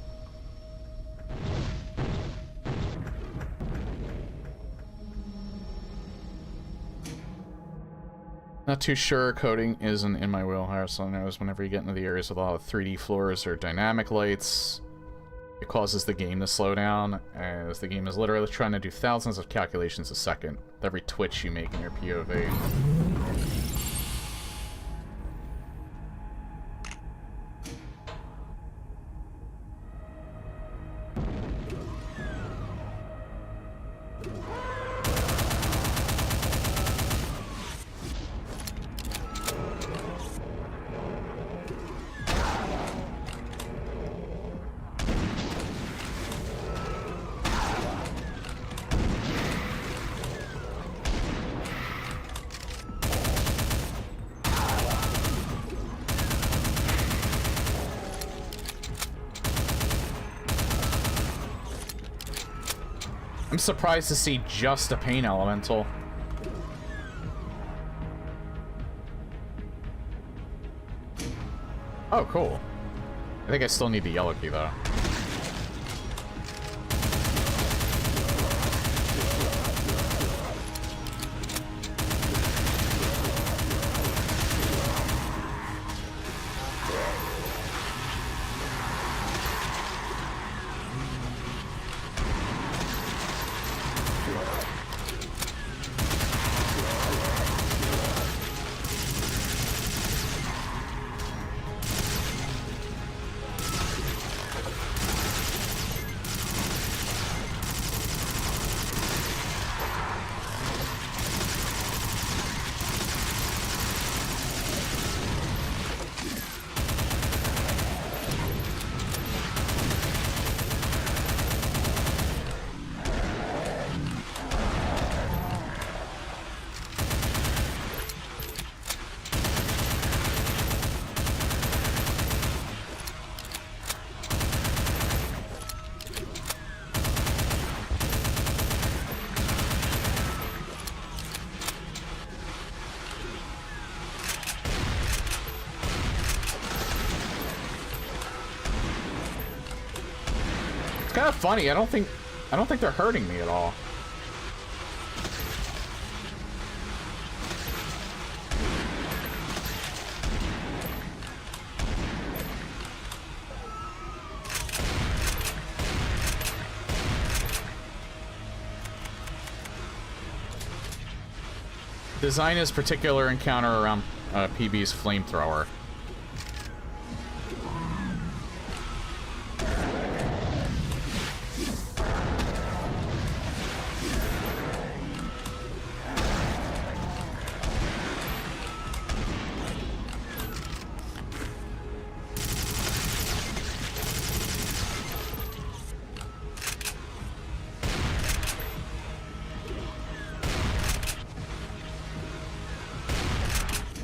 Not too sure, coding isn't in my wheelhouse, so I knows whenever you get into the areas with a lot of 3D floors or dynamic lights, it causes the game to slow down, as the game is literally trying to do thousands of calculations a second with every twitch you make in your POV. I'm surprised to see just a pain elemental. Oh, cool. I think I still need the yellow key, though. Kind of funny. I don't think they're hurting me at all. Design his particular encounter around PB's flamethrower.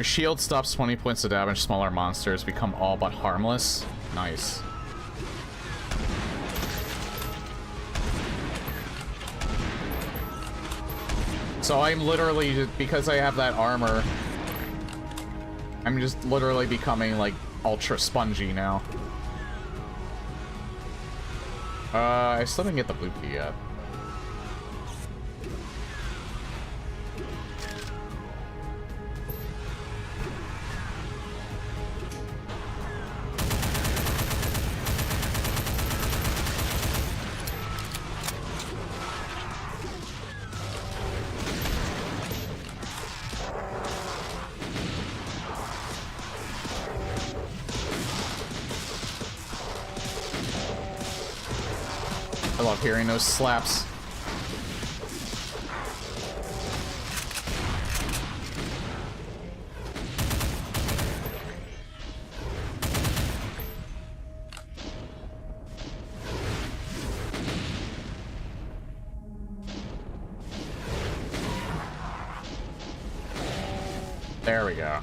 Shield stops 20 points of damage, smaller monsters become all but harmless. Nice. So I'm literally, because I have that armor, I'm just literally becoming like ultra spongy now. I still didn't get the blue key yet. I love hearing those slaps. There we go.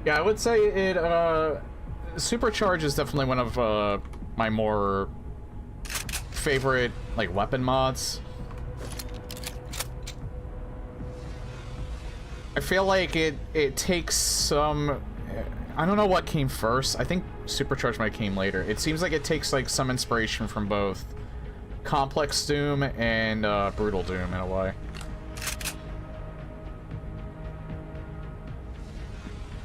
Yeah, I would say it, Supercharge is definitely one of, my more favorite, like, weapon mods. I feel like it takes some... I don't know what came first. I think Supercharge might came later. It seems like it takes, like, some inspiration from both Complex Doom and, Brutal Doom, in a way.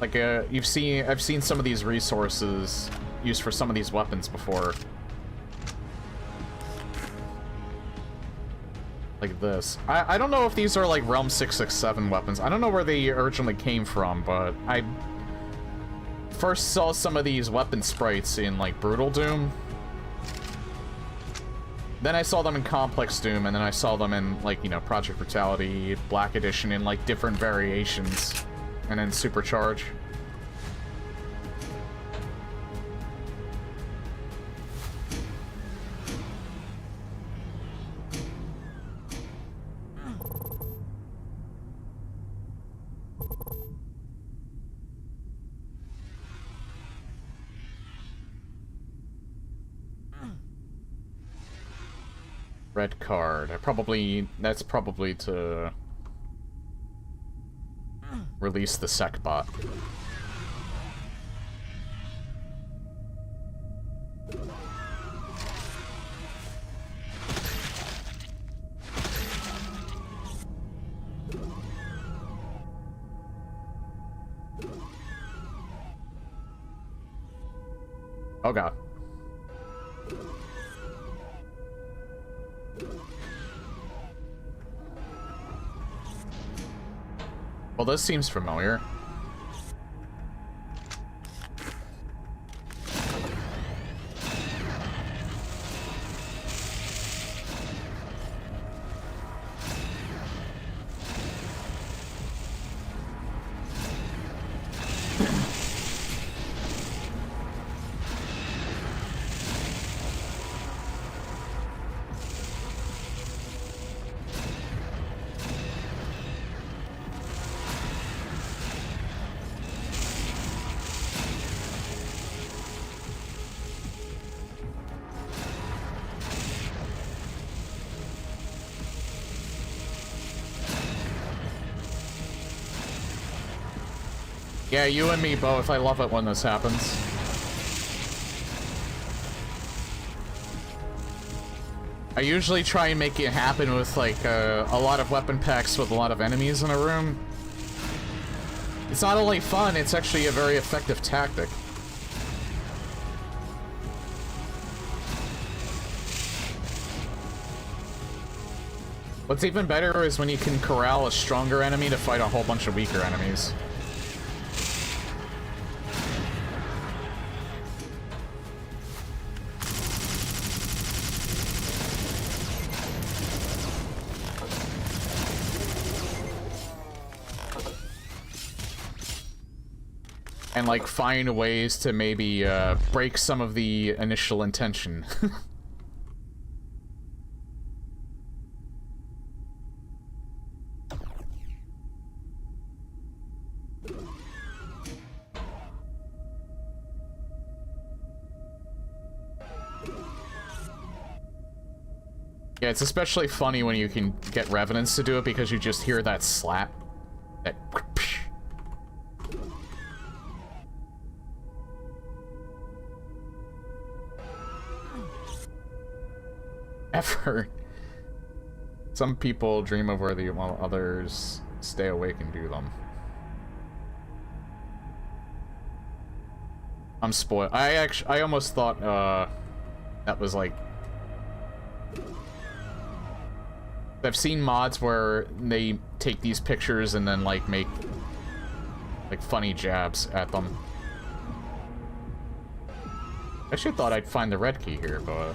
Like, I've seen some of these resources used for some of these weapons before. Like this. I don't know if these are, like, Realm 667 weapons. I don't know where they originally came from, but I first saw some of these weapon sprites in, like, Brutal Doom. Then I saw them in Complex Doom, and then I saw them in, like, you know, Project Brutality, Black Edition, in, like, different variations. And then Supercharge. Red card. That's probably to release the sec bot. Oh god. Well, this seems familiar. Yeah, you and me both. I love it when this happens. I usually try and make it happen with, like, a lot of weapon packs with a lot of enemies in a room. It's not only fun, it's actually a very effective tactic. What's even better is when you can corral a stronger enemy to fight a whole bunch of weaker enemies. And, like, find ways to maybe, break some of the initial intention. Yeah, it's especially funny when you can get Revenants to do it because you just hear that slap. That... effort. Some people dream of worthy while others stay awake and do them. I'm spoiled. I almost thought that was like... I've seen mods where they take these pictures and then like make like funny jabs at them. I actually thought I'd find the red key here, but...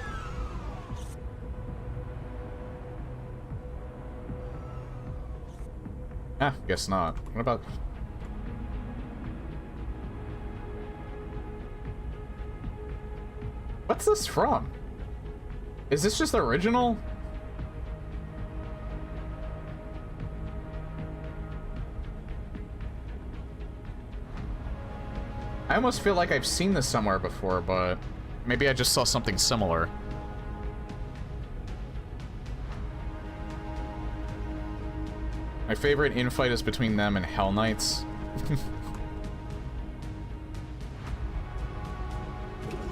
Ah, guess not. What about... What's this from? Is this just original? almost feel like I've seen this somewhere before, but maybe I just saw something similar. My favorite infight is between them and Hell Knights. I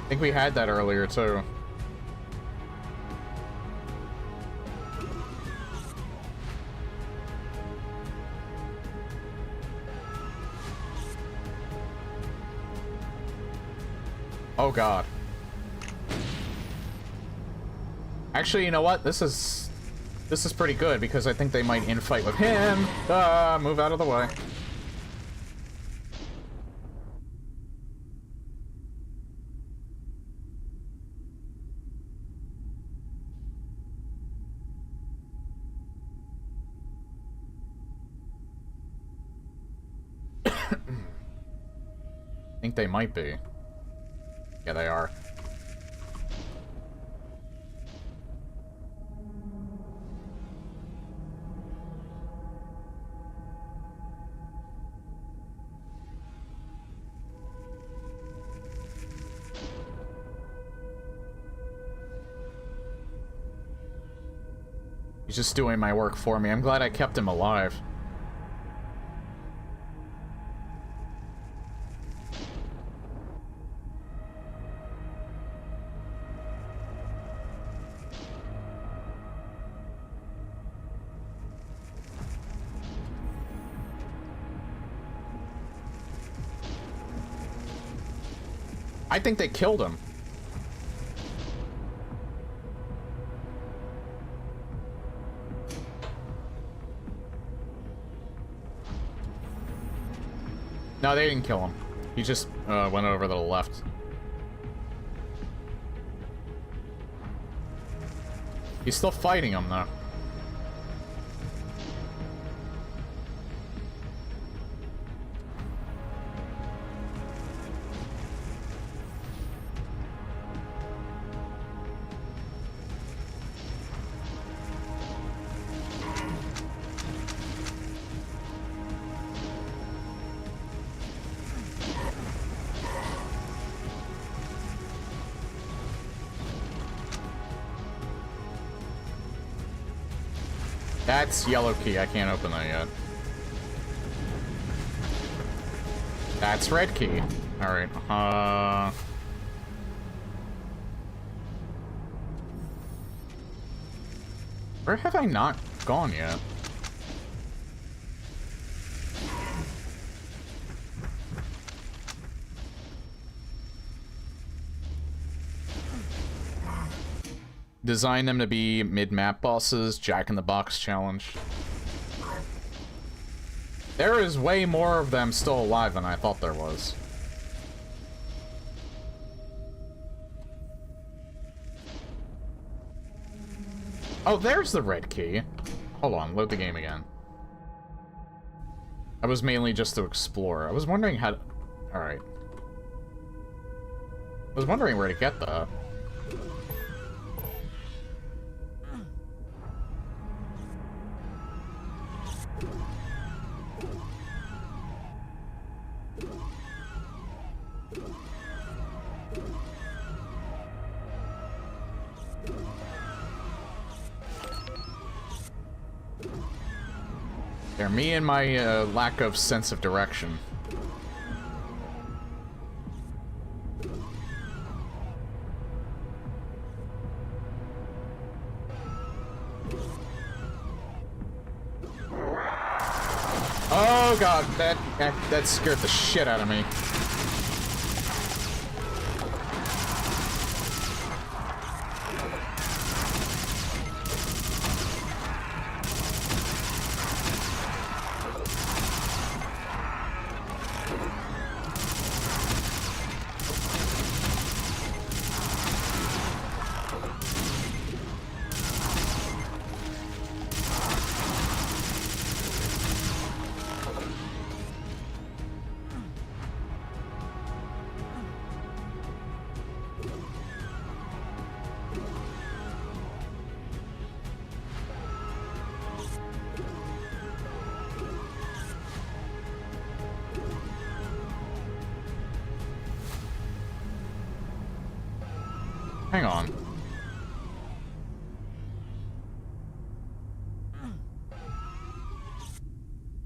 think we had that earlier, too. Oh, God. Actually, you know what? This is pretty good, because I think they might infight with him. Move out of the way. I think they might be. Yeah, they are. He's just doing my work for me. I'm glad I kept him alive. I think they killed him. No, they didn't kill him. He just went over to the left. He's still fighting him, though. That's yellow key. I can't open that yet. That's red key. Alright, where have I not gone yet? Design them to be mid-map bosses, Jack-in-the-Box challenge. There is way more of them still alive than I thought there was. Oh, there's the red key. Hold on, load the game again. I was mainly just to explore. I was wondering how to... Alright. I was wondering where to get that. There, me and my lack of sense of direction. Oh god, that scared the shit out of me. Hang on.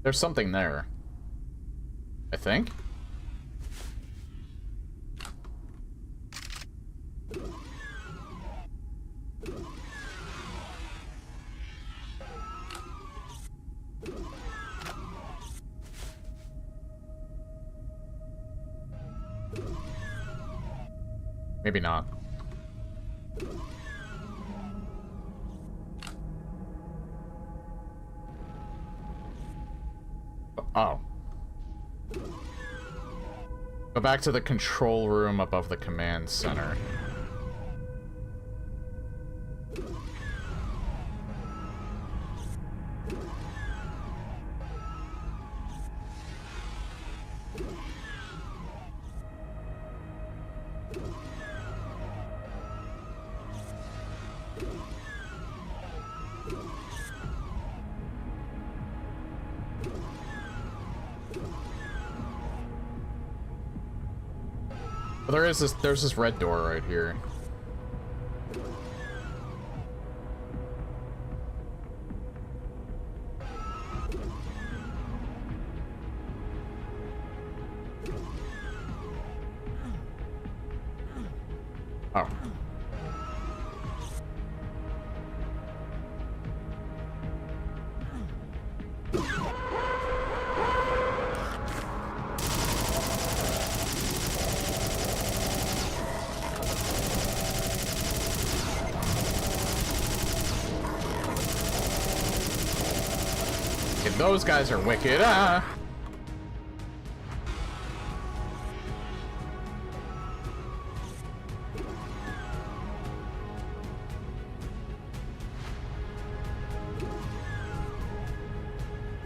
There's something there. I think. Maybe not. Oh. Go back to the control room above the command center. There's this red door right here. Oh. Those guys are wicked. Ah!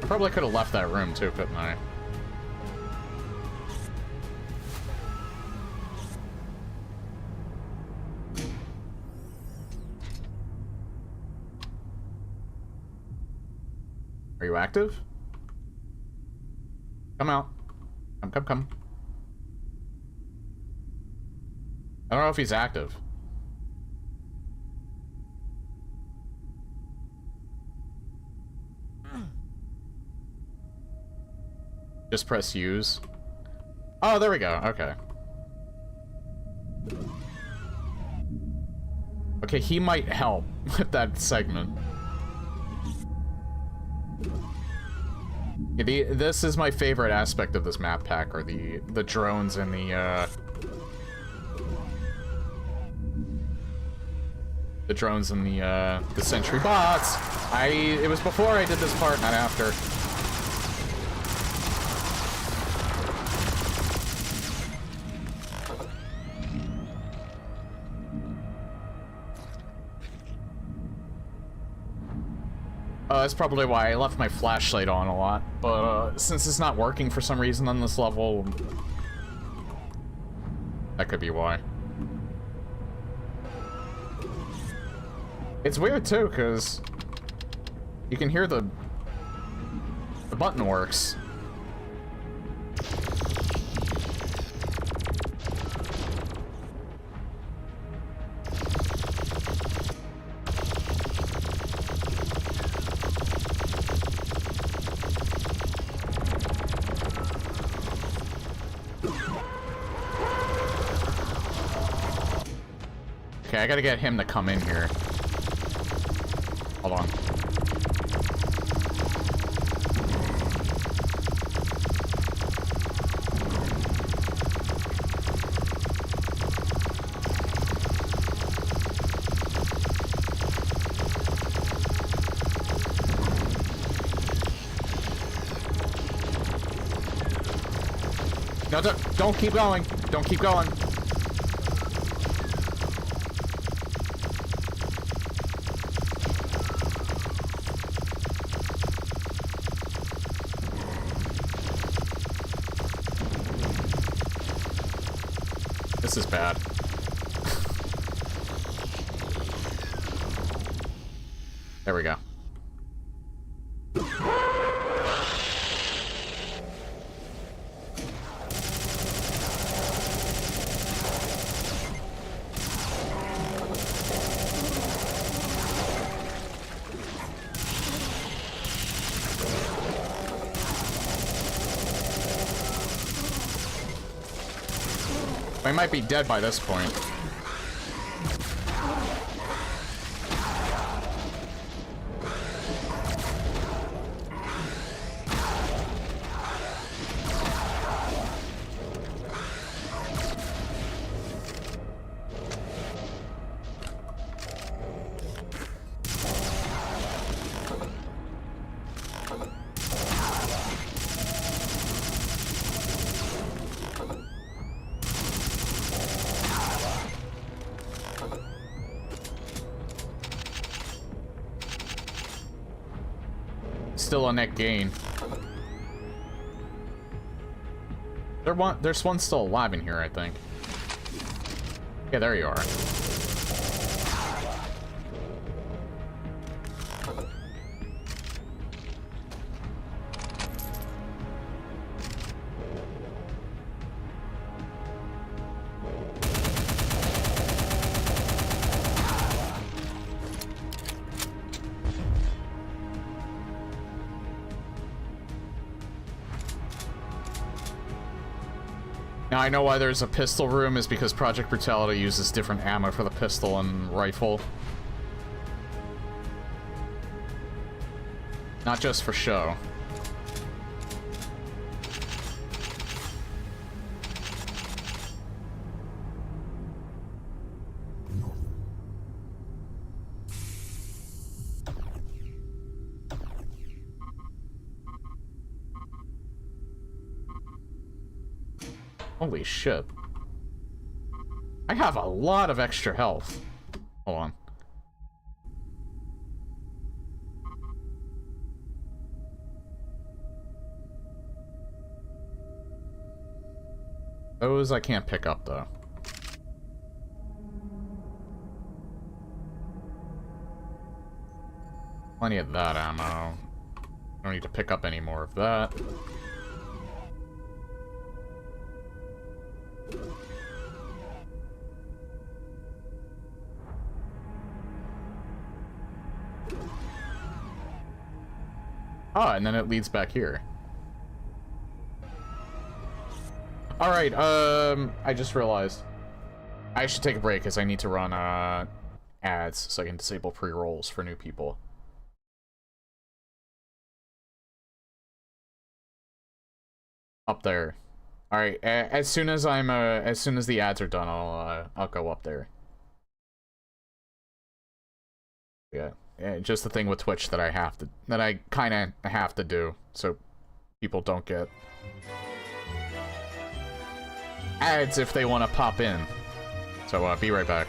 I probably could have left that room too, couldn't I? Are you active? Come out. Come. I don't know if he's active. Just press use. Oh, there we go. Okay. Okay, he might help with that segment. This is my favorite aspect of this map pack, are the drones and the drones and the sentry bots. It was before I did this part, not after. That's probably why I left my flashlight on a lot, but since it's not working for some reason on this level, that could be why. It's weird too, because you can hear the button works. Okay, I gotta get him to come in here. Hold on. No, don't keep going. Don't keep going. This is bad. There we go. I might be dead by this point. Still a net gain. There's one still alive in here, I think. Yeah, there you are. Now, I know why there's a pistol room is because Project Brutality uses different ammo for the pistol and rifle. Not just for show. Holy shit. I have a lot of extra health. Hold on. Those I can't pick up, though. Plenty of that ammo. Don't need to pick up any more of that. Ah, and then it leads back here. Alright, I just realized. I should take a break because I need to run, ads so I can disable pre-rolls for new people. Up there. Alright, as soon as the ads are done, I'll go up there. Yeah. Yeah, just the thing with Twitch that I kinda have to do, so people don't get ads if they want to pop in. So, be right back.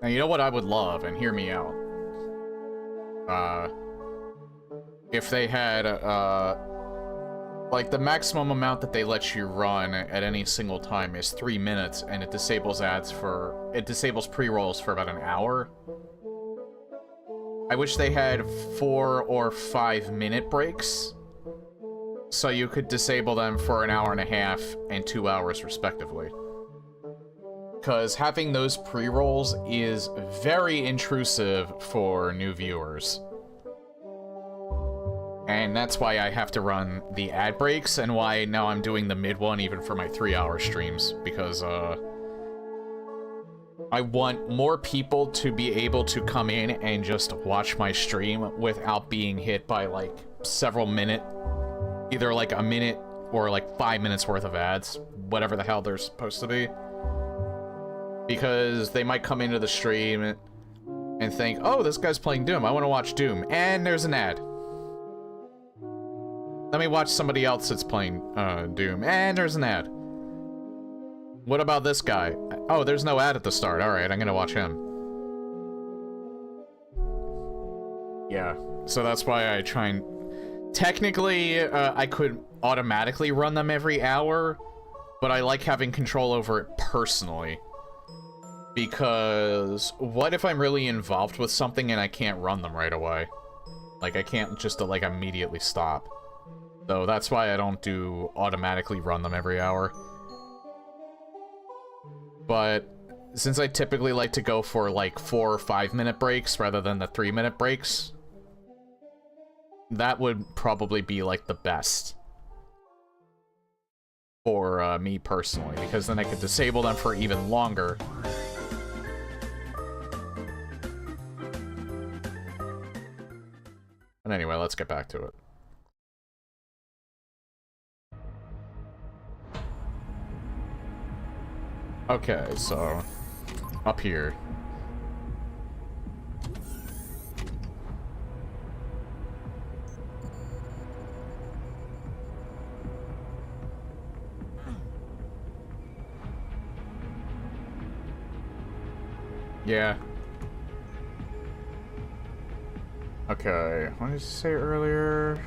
Now, you know what I would love, and hear me out? If they had, like, the maximum amount that they let you run at any single time is 3 minutes, and it disables pre-rolls for about an hour. I wish they had 4 or 5 minute breaks, so you could disable them for an hour and a half and 2 hours, respectively. Because having those pre-rolls is very intrusive for new viewers. And that's why I have to run the ad breaks, and why now I'm doing the mid one even for my 3-hour streams, because I want more people to be able to come in and just watch my stream without being hit by, like, several minute, either like a minute or like 5 minutes worth of ads, whatever the hell they're supposed to be. Because they might come into the stream and think, oh, this guy's playing Doom, I want to watch Doom, and there's an ad. Let me watch somebody else that's playing Doom, and there's an ad. What about this guy? Oh, there's no ad at the start. Alright, I'm gonna watch him. Yeah, so that's why I try and... Technically, I could automatically run them every hour, but I like having control over it personally. Because what if I'm really involved with something and I can't run them right away? Like, I can't just, like, immediately stop. So that's why I don't do automatically run them every hour. But since I typically like to go for like 4 or 5 minute breaks rather than the 3-minute breaks, that would probably be like the best for me personally, because then I could disable them for even longer. But anyway, let's get back to it. Okay, so up here. Yeah. Okay, what did you say earlier?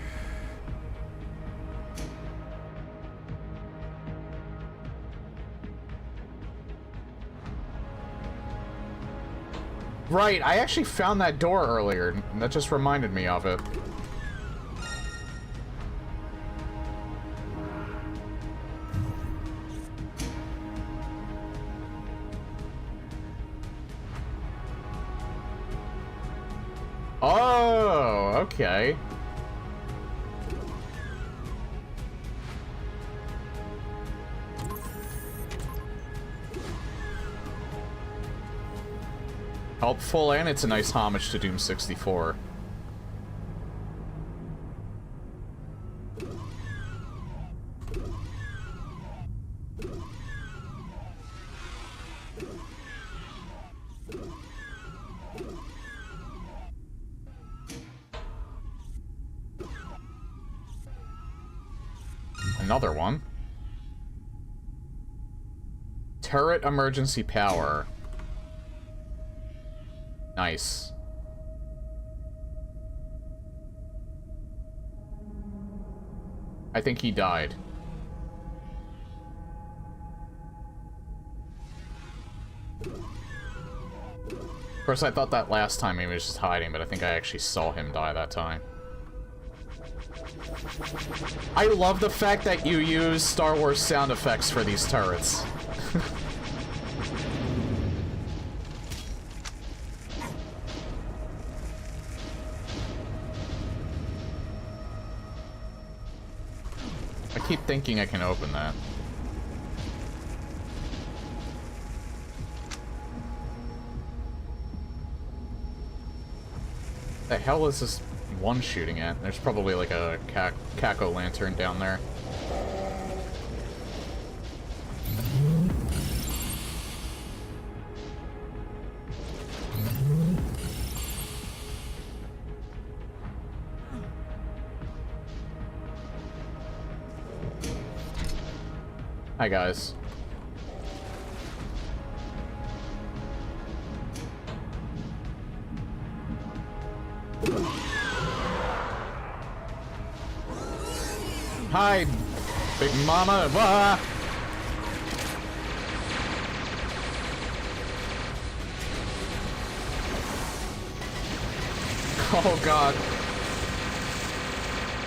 Right, I actually found that door earlier. That just reminded me of it. Oh, okay. Helpful, and it's a nice homage to Doom 64. Another one. Turret emergency power. Nice. I think he died. Of course, I thought that last time he was just hiding, but I think I actually saw him die that time. I love the fact that you use Star Wars sound effects for these turrets. I keep thinking I can open that. The hell is this one shooting at? There's probably like a Caco lantern down there. Hi guys. Hi, Big Mama. Ah! Oh god.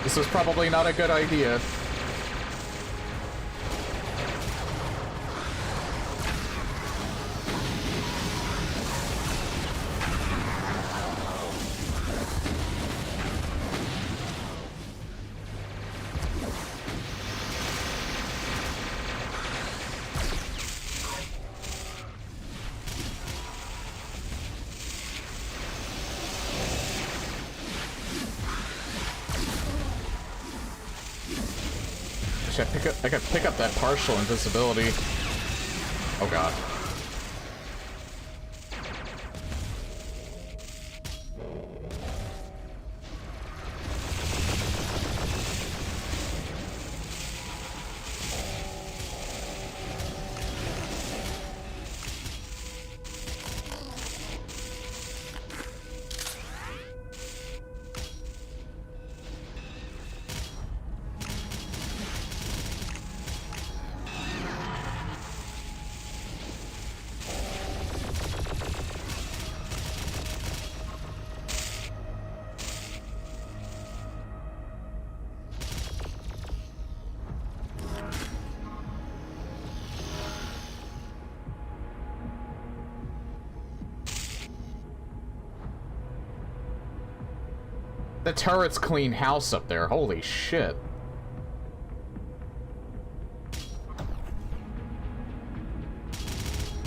This was probably not a good idea. I could pick up that partial invisibility. Oh god. The turrets clean house up there. Holy shit.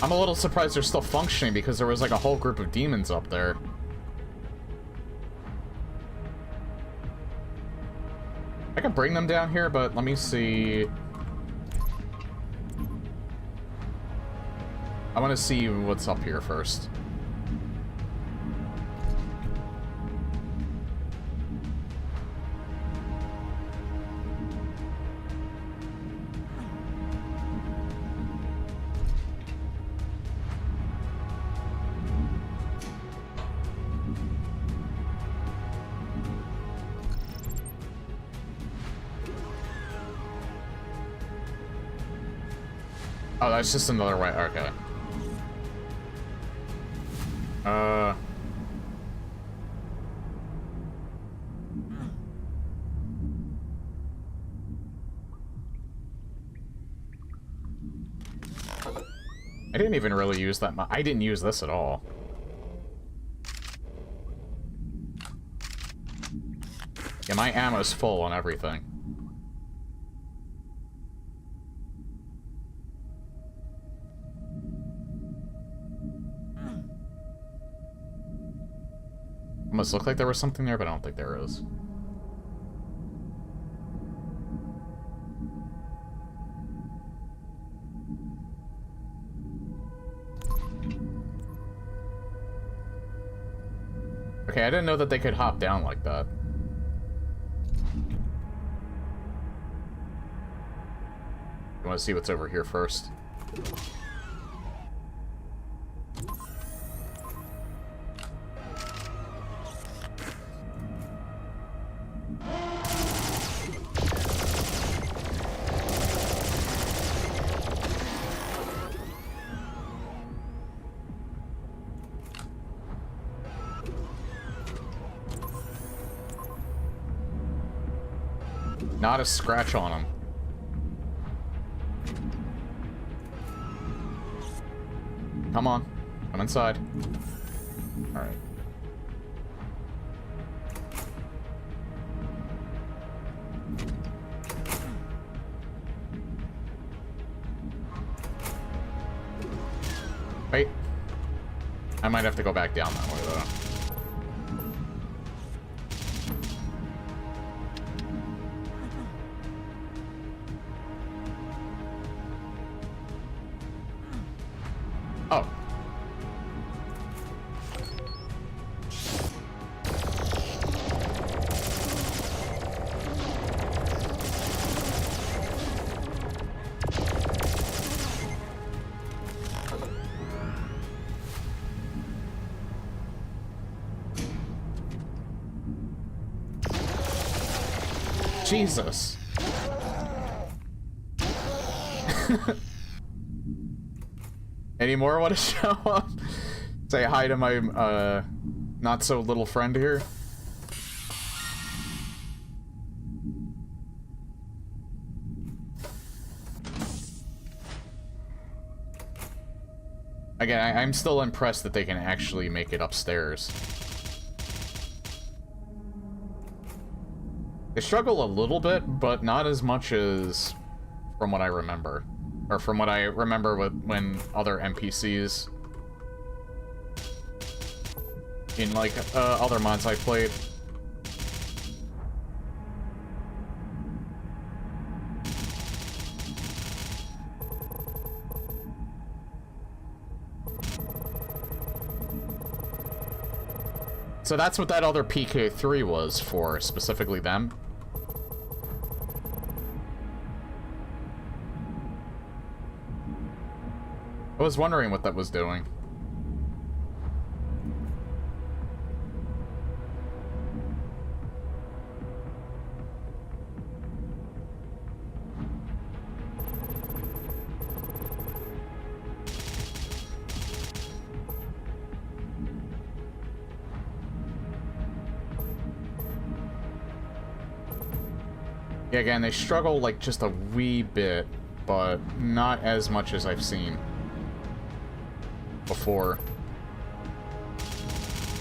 I'm a little surprised they're still functioning because there was like a whole group of demons up there. I can bring them down here, but let me see. I want to see what's up here first. Oh, that's just another way. Okay. I didn't even really use that much. I didn't use this at all. Yeah, my ammo's full on everything. Almost looked like there was something there, but I don't think there is. Okay, I didn't know that they could hop down like that. You want to see what's over here first? Not a scratch on him. Come on. Come inside. Alright. Wait. I might have to go back down that way, though. Oh. Jesus. Any more want to show up? Say hi to my, not so little friend here. Again, I'm still impressed that they can actually make it upstairs. They struggle a little bit, but not as much as from what I remember. Or from what I remember with when other NPCs in, like, other mods I played. So that's what that other PK3 was for, specifically them. I was wondering what that was doing. Yeah, again, they struggle, like, just a wee bit, but not as much as I've seen before.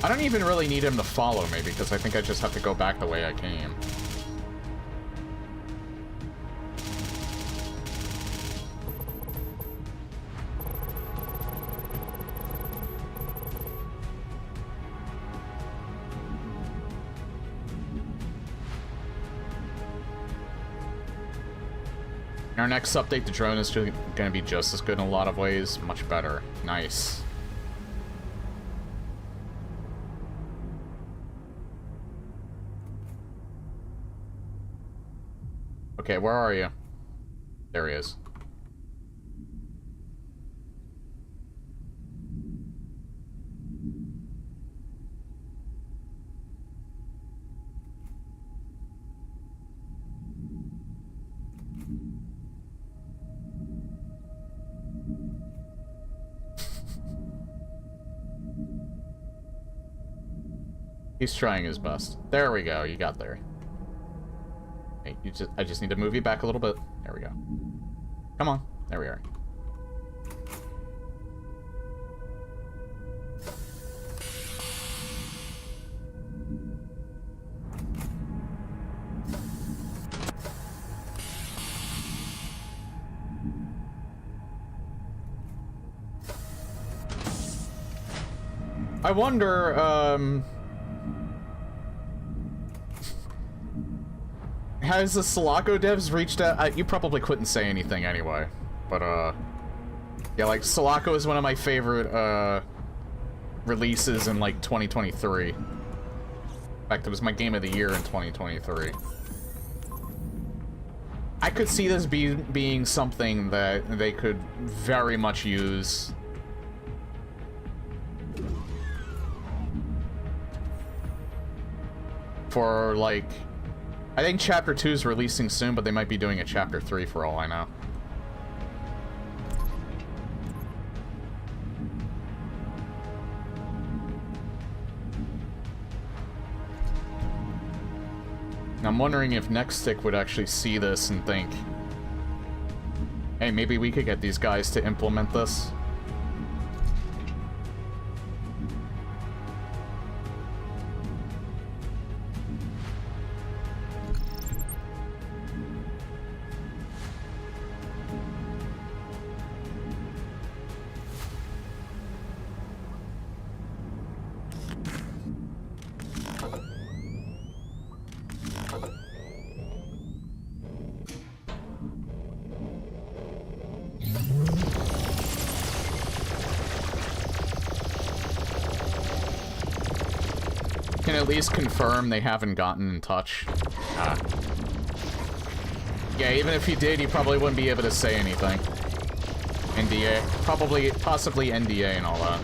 I don't even really need him to follow me, because I think I just have to go back the way I came. Our next update, the drone is going to be just as good in a lot of ways. Much better. Nice. Okay, where are you? There he is. He's trying his best. There we go, you got there. Hey, I just need to move you back a little bit. There we go. Come on. There we are. I wonder, has the Sulaco devs reached out? You probably couldn't say anything anyway, but, yeah, like, Sulaco is one of my favorite, releases in, like, 2023. In fact, it was my game of the year in 2023. I could see this being something that they could very much use. For, like, I think Chapter 2 is releasing soon, but they might be doing a Chapter 3 for all I know. And I'm wondering if Nextstick would actually see this and think, hey, maybe we could get these guys to implement this. Can at least confirm they haven't gotten in touch. Yeah, even if he did, he probably wouldn't be able to say anything. NDA. Possibly NDA and all that.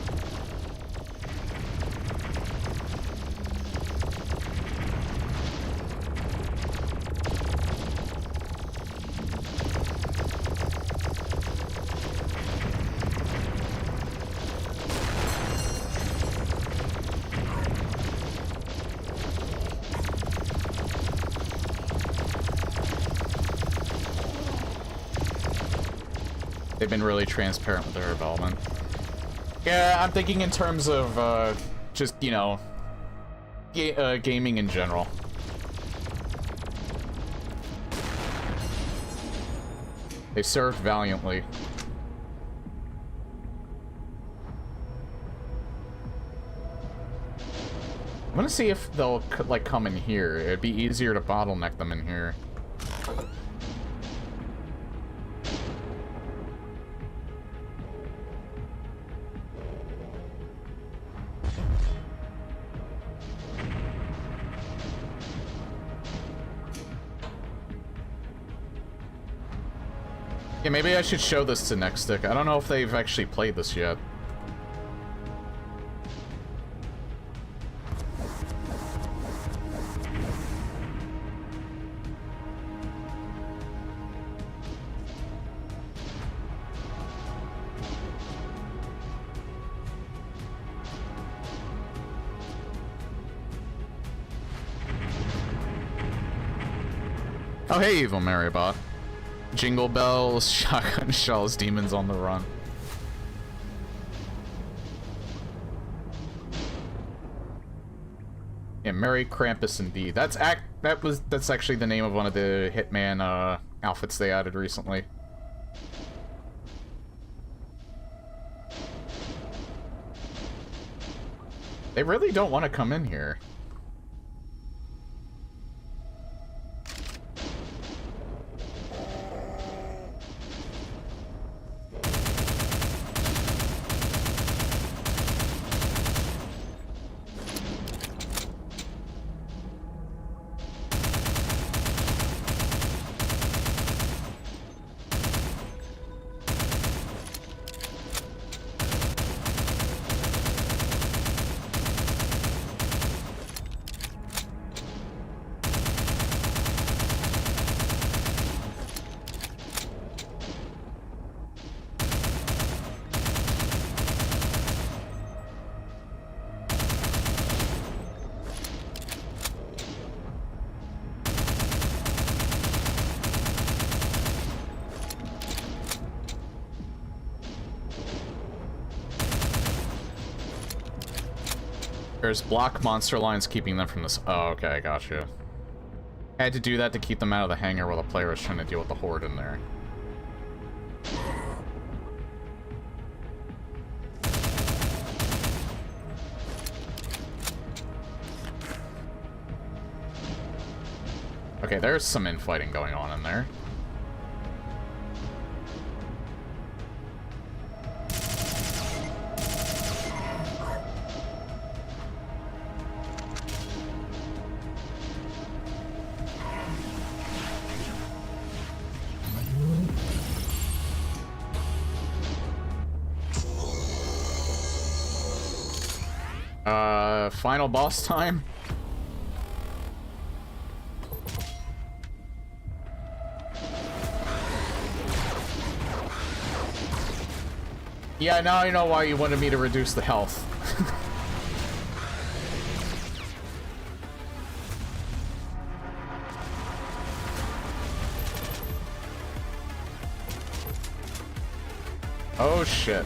They've been really transparent with their development. Yeah, I'm thinking in terms of, just, you know, gaming in general. They served valiantly. I'm gonna see if they'll, like, come in here. It'd be easier to bottleneck them in here. Yeah, maybe I should show this to Next Stick. I don't know if they've actually played this yet. Oh, hey, Evil Marybot. Jingle bells, shotgun shells, demons on the run. Yeah, Merry Krampus indeed. That's actually the name of one of the Hitman outfits they added recently. They really don't want to come in here. There's block monster lines keeping them from this. Oh, okay, I gotcha. I had to do that to keep them out of the hangar while the player was trying to deal with the horde in there. Okay, there's some infighting going on in there. Final boss time? Yeah, now I know why you wanted me to reduce the health. Oh shit.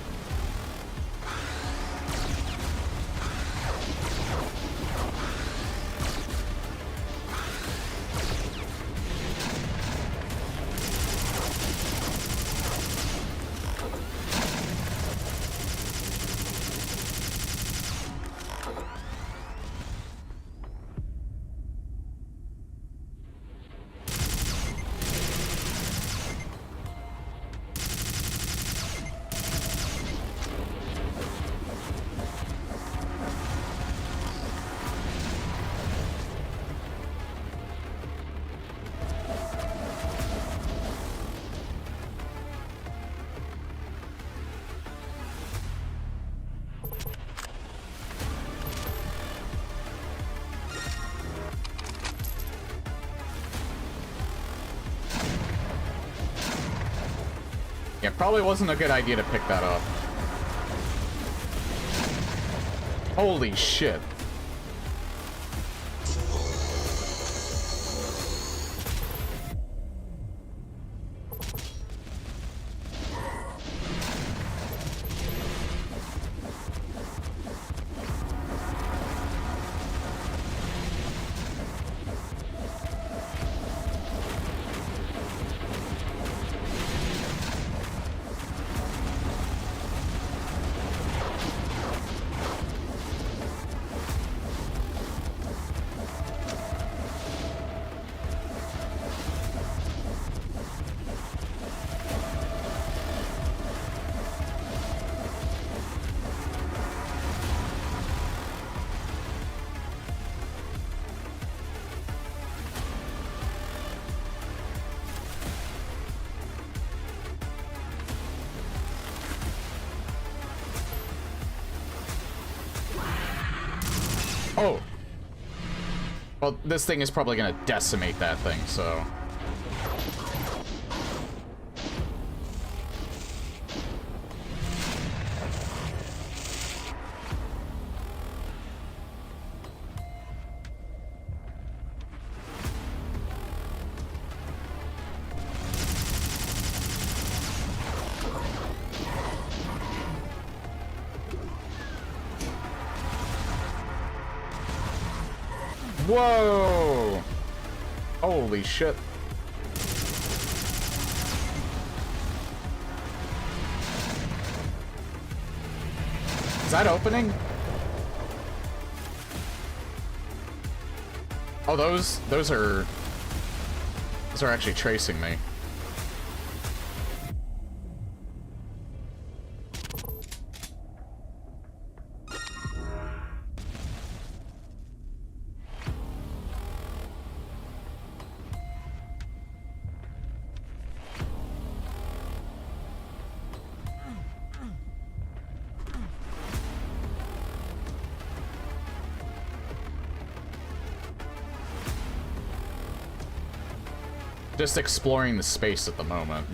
Yeah, probably wasn't a good idea to pick that up. Holy shit. Well, this thing is probably gonna decimate that thing, so... Whoa! Holy shit. Is that opening? Oh, those are actually tracing me. Just exploring the space at the moment.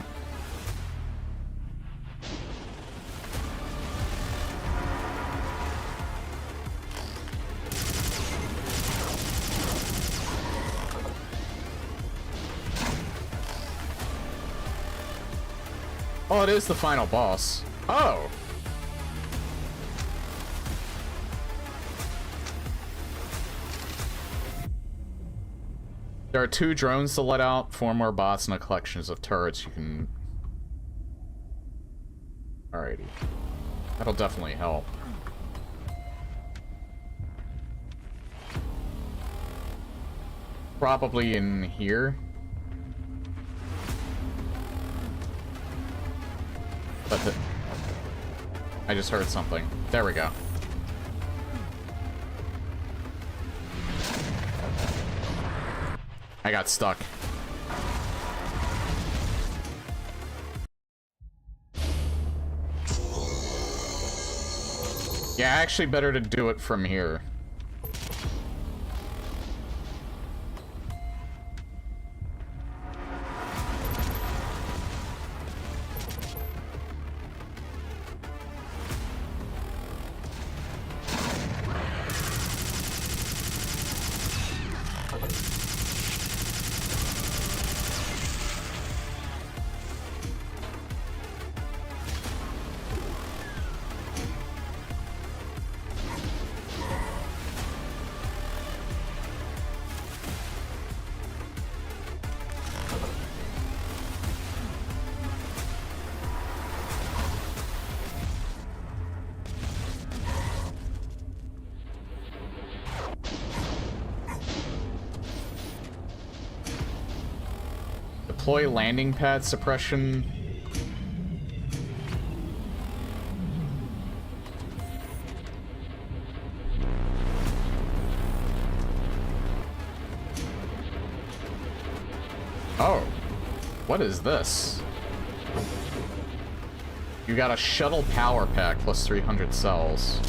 Oh, it is the final boss. Oh! There are 2 drones to let out, 4 more bots, and a collection of turrets you can... Alrighty. That'll definitely help. Probably in here. But I just heard something. There we go. I got stuck. Yeah, actually better to do it from here. Deploy landing pad suppression. Oh, what is this? You got a shuttle power pack plus 300 cells.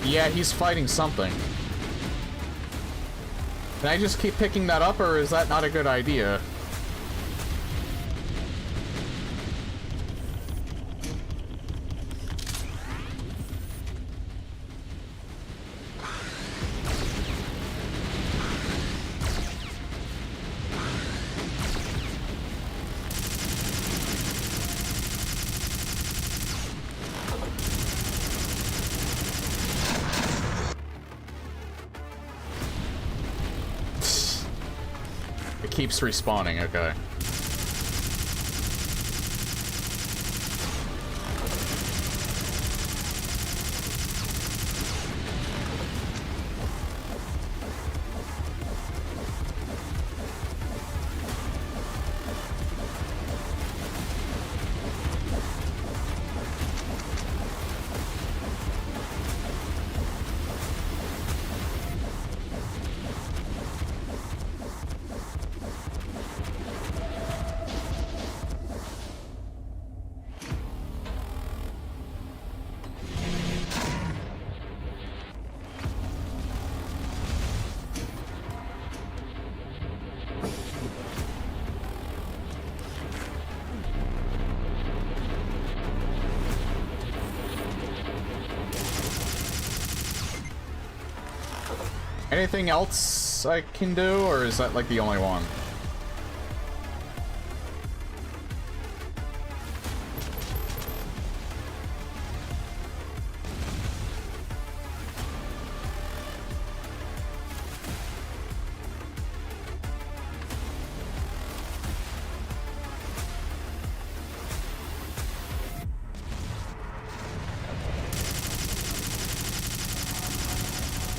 Yeah, he's fighting something. Can I just keep picking that up, or is that not a good idea? Keeps respawning, okay. Anything else I can do, or is that like the only one?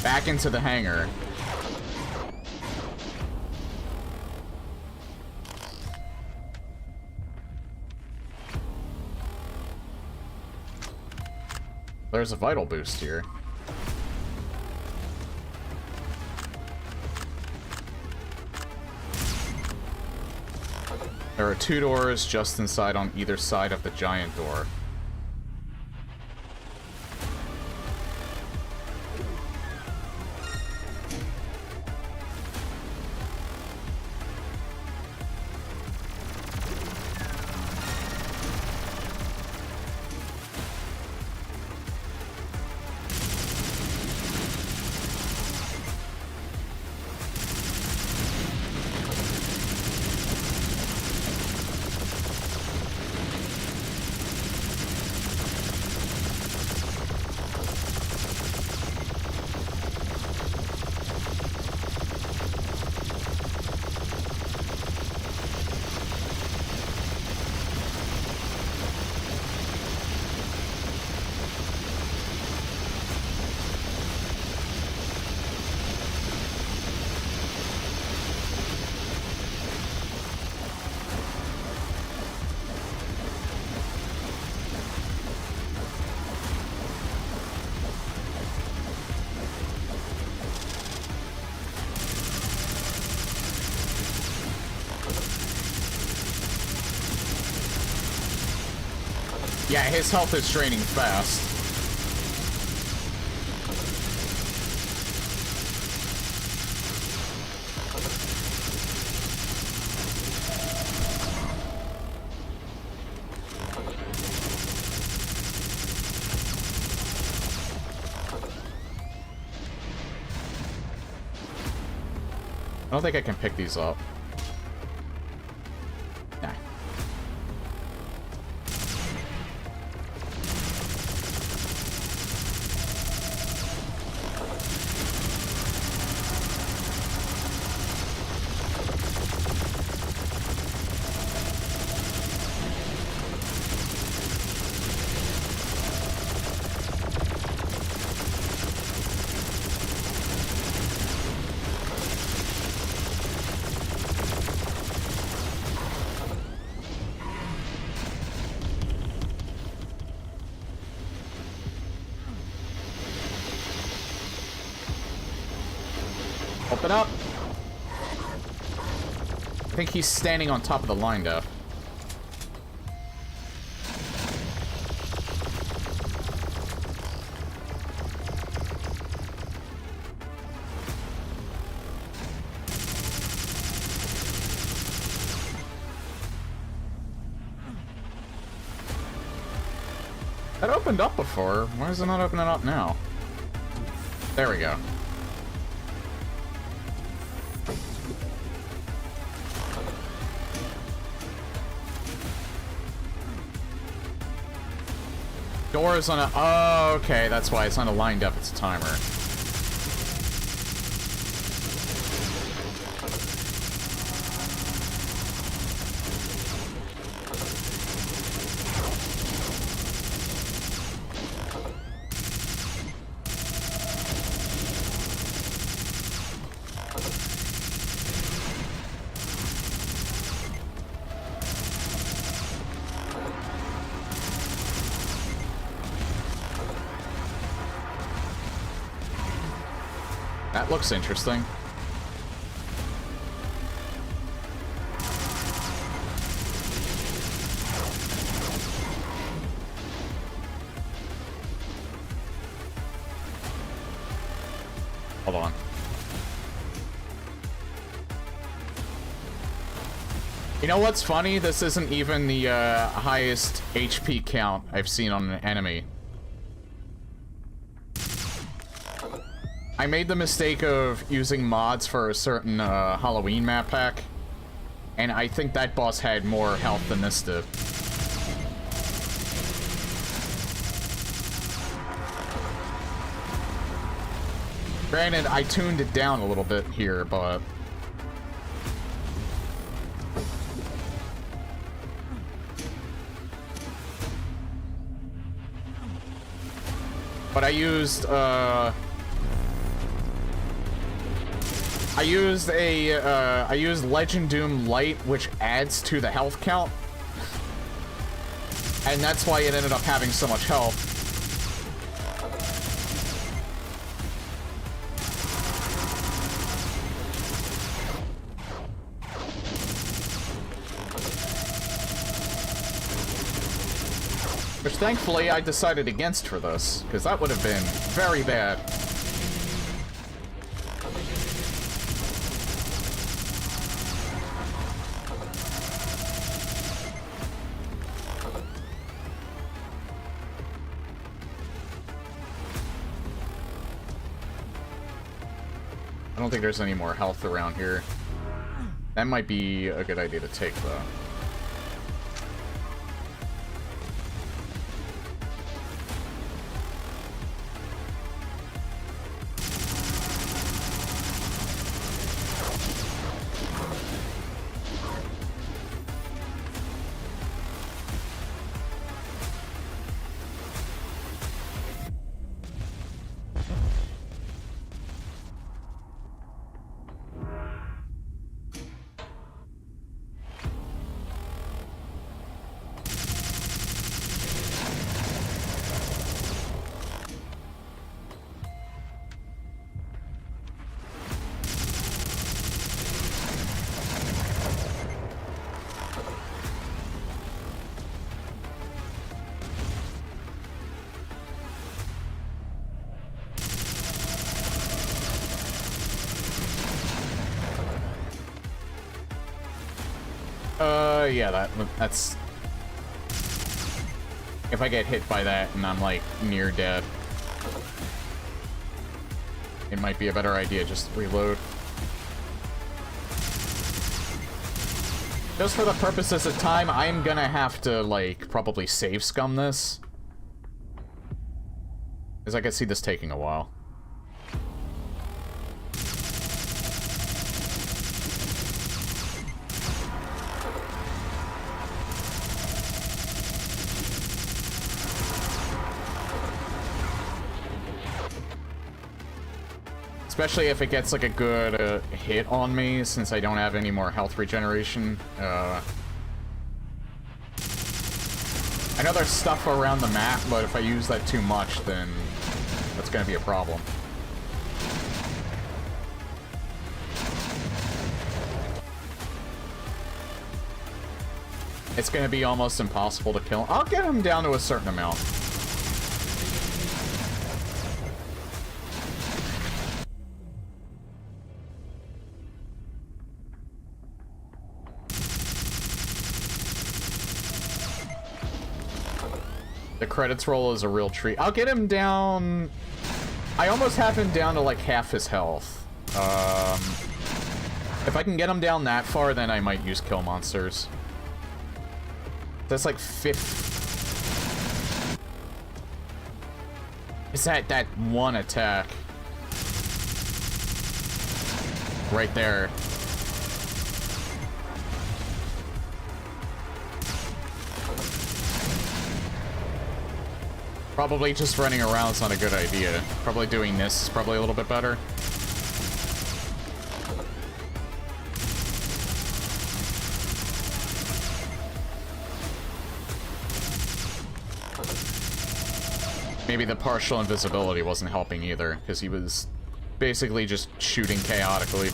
Back into the hangar. There's a vital boost here. There are 2 doors just inside on either side of the giant door. Yeah, his health is draining fast. I don't think I can pick these up. Nah. Open up. I think he's standing on top of the line, though. That opened up before. Why is it not opening up now? There we go. Doors on a... Oh, okay. That's why it's not a lined up. It's a timer. That looks interesting. Hold on. You know what's funny? This isn't even the highest HP count I've seen on an enemy. I made the mistake of using mods for a certain Halloween map pack, and I think that boss had more health than this did. Granted, I tuned it down a little bit here, but... But I used Legend Doom Light, which adds to the health count. And that's why it ended up having so much health. Which thankfully I decided against for this, because that would have been very bad. I don't think there's any more health around here. That might be a good idea to take, though. Yeah, that's... If I get hit by that and I'm, like, near dead, it might be a better idea just reload. Just for the purposes of time, I'm gonna have to, like, probably save scum this. Because I can see this taking a while. Especially if it gets like a good hit on me, since I don't have any more health regeneration. I know there's stuff around the map, but if I use that too much, then that's gonna be a problem. It's gonna be almost impossible to kill him. I'll get him down to a certain amount. The credits roll is a real treat. I'll get him down... I almost have him down to like half his health. If I can get him down that far, then I might use kill monsters. That's like 50... Is that one attack? Right there. Probably just running around is not a good idea. Probably doing this is probably a little bit better. Maybe the partial invisibility wasn't helping either, because he was basically just shooting chaotically.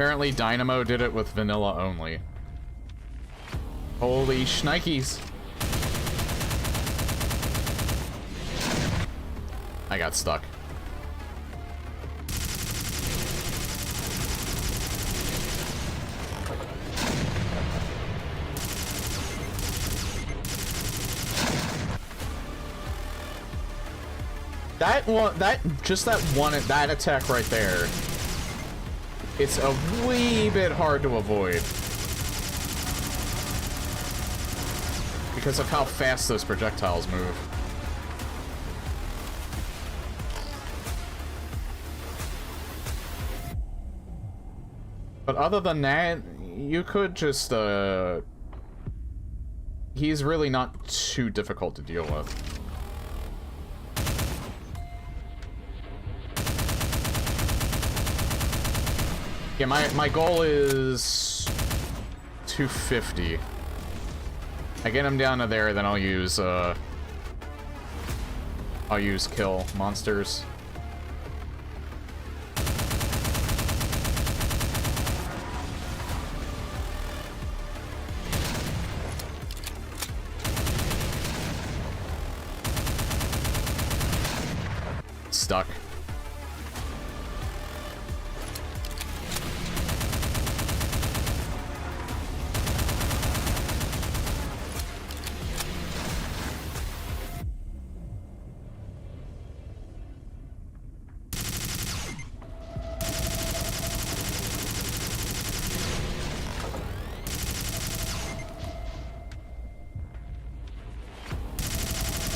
Apparently Dynamo did it with vanilla only. Holy shnikes. I got stuck. That one, that attack right there, it's a wee bit hard to avoid. Because of how fast those projectiles move. But other than that, you could just, he's really not too difficult to deal with. Yeah, my goal is 250. I get him down to there, then I'll use kill monsters. Stuck.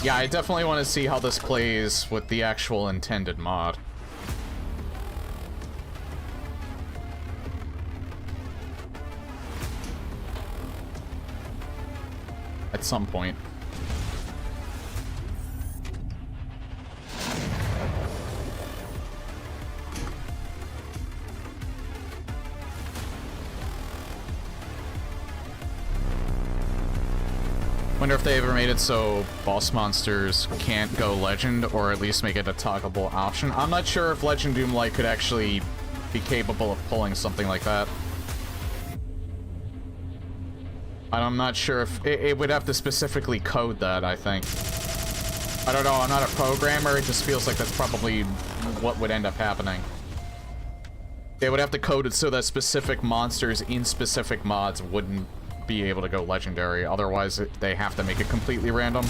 Yeah, I definitely want to see how this plays with the actual intended mod. At some point. Wonder if they ever made it so boss monsters can't go legend, or at least make it a toggleable option. I'm not sure if Legend Doomlight could actually be capable of pulling something like that. And I'm not sure if it would have to specifically code that, I think. I don't know, I'm not a programmer, it just feels like that's probably what would end up happening. They would have to code it so that specific monsters in specific mods wouldn't be able to go legendary, otherwise they have to make it completely random.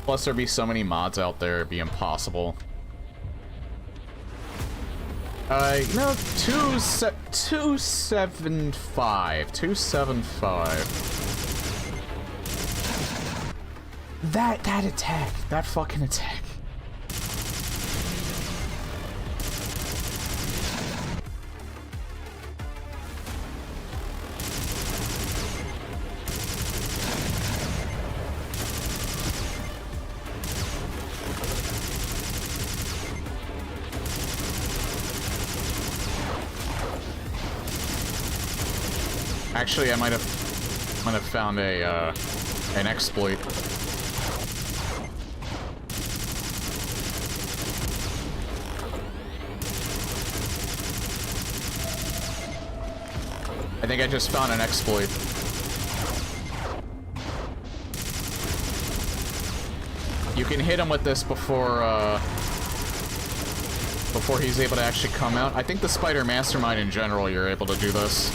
Plus, there'd be so many mods out there, it'd be impossible. No, 275. 275. That attack. That fucking attack. Actually, I might have found a an exploit. I think I just found an exploit. You can hit him with this before he's able to actually come out. I think the Spider Mastermind in general, you're able to do this.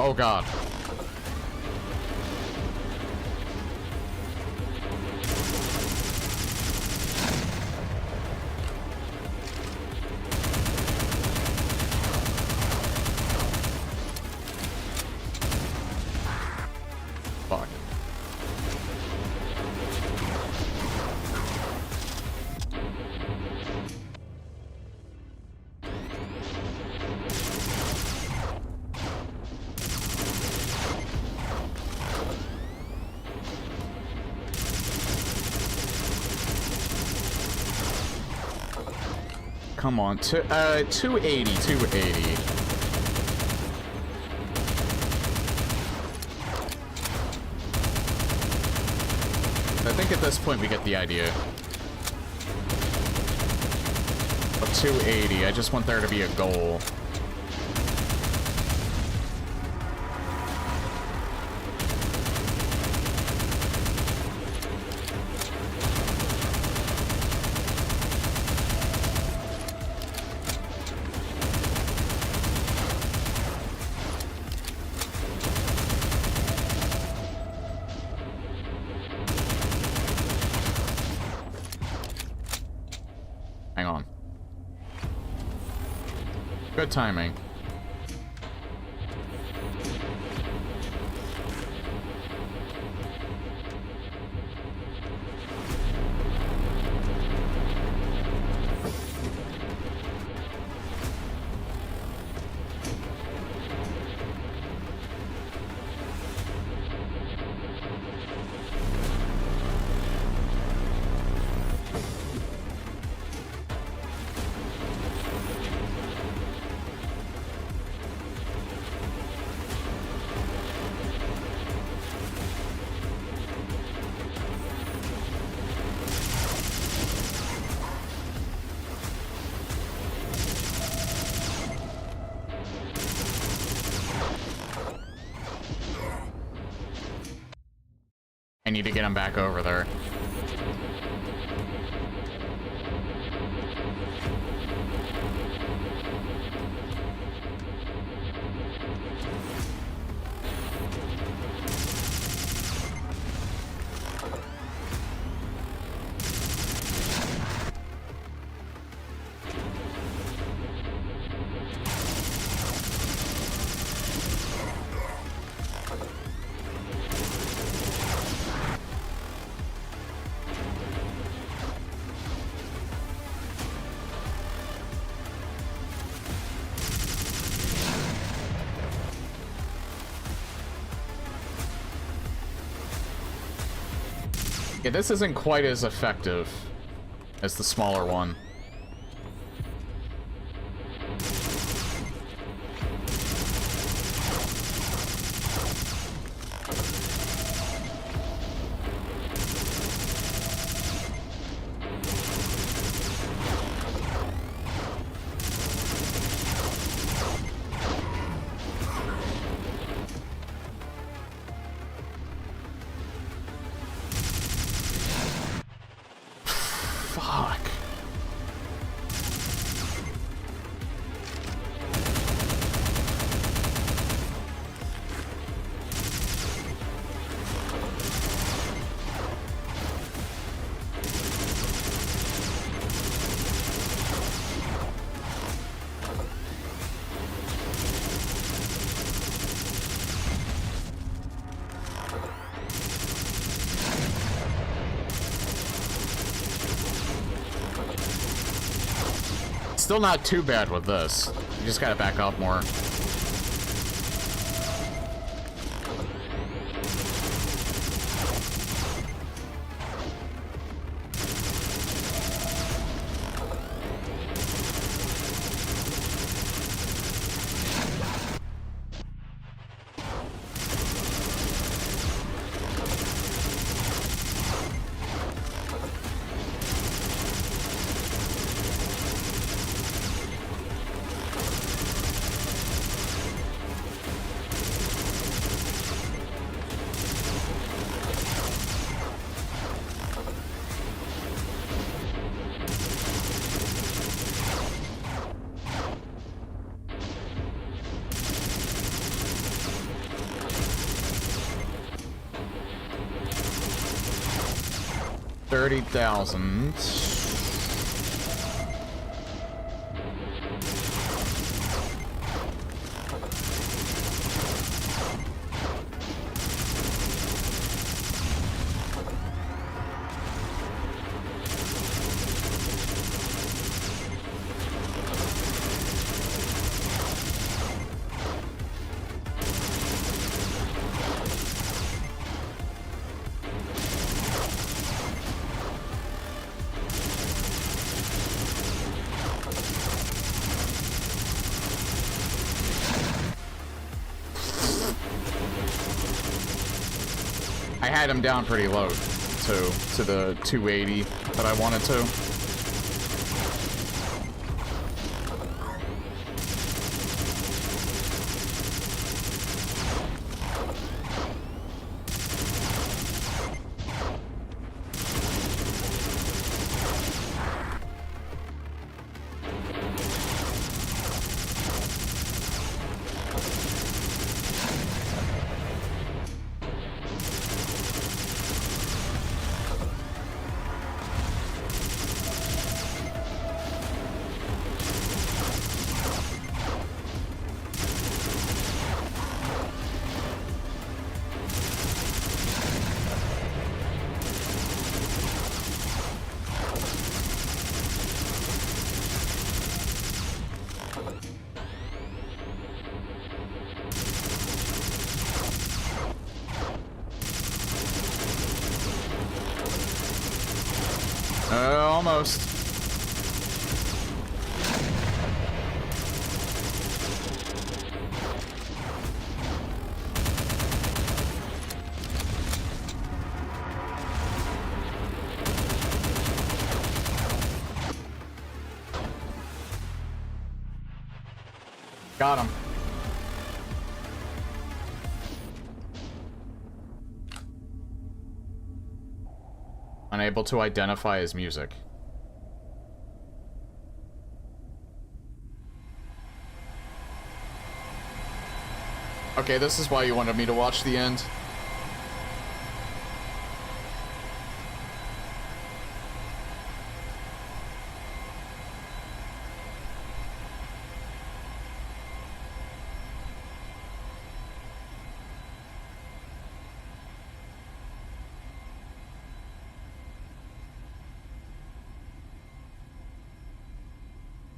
Oh god. Fuck. Come on, 280, 280. I think at this point we get the idea. Of 280, I just want there to be a goal. Hang on. Good timing. I need to get him back over there. Yeah, this isn't quite as effective as the smaller one. Fuck. Still not too bad with this. You just gotta back up more. 30,000. I had him down pretty low, too, to the 280 that I wanted to. Almost. Got him. Unable to identify his music. Okay, this is why you wanted me to watch the end.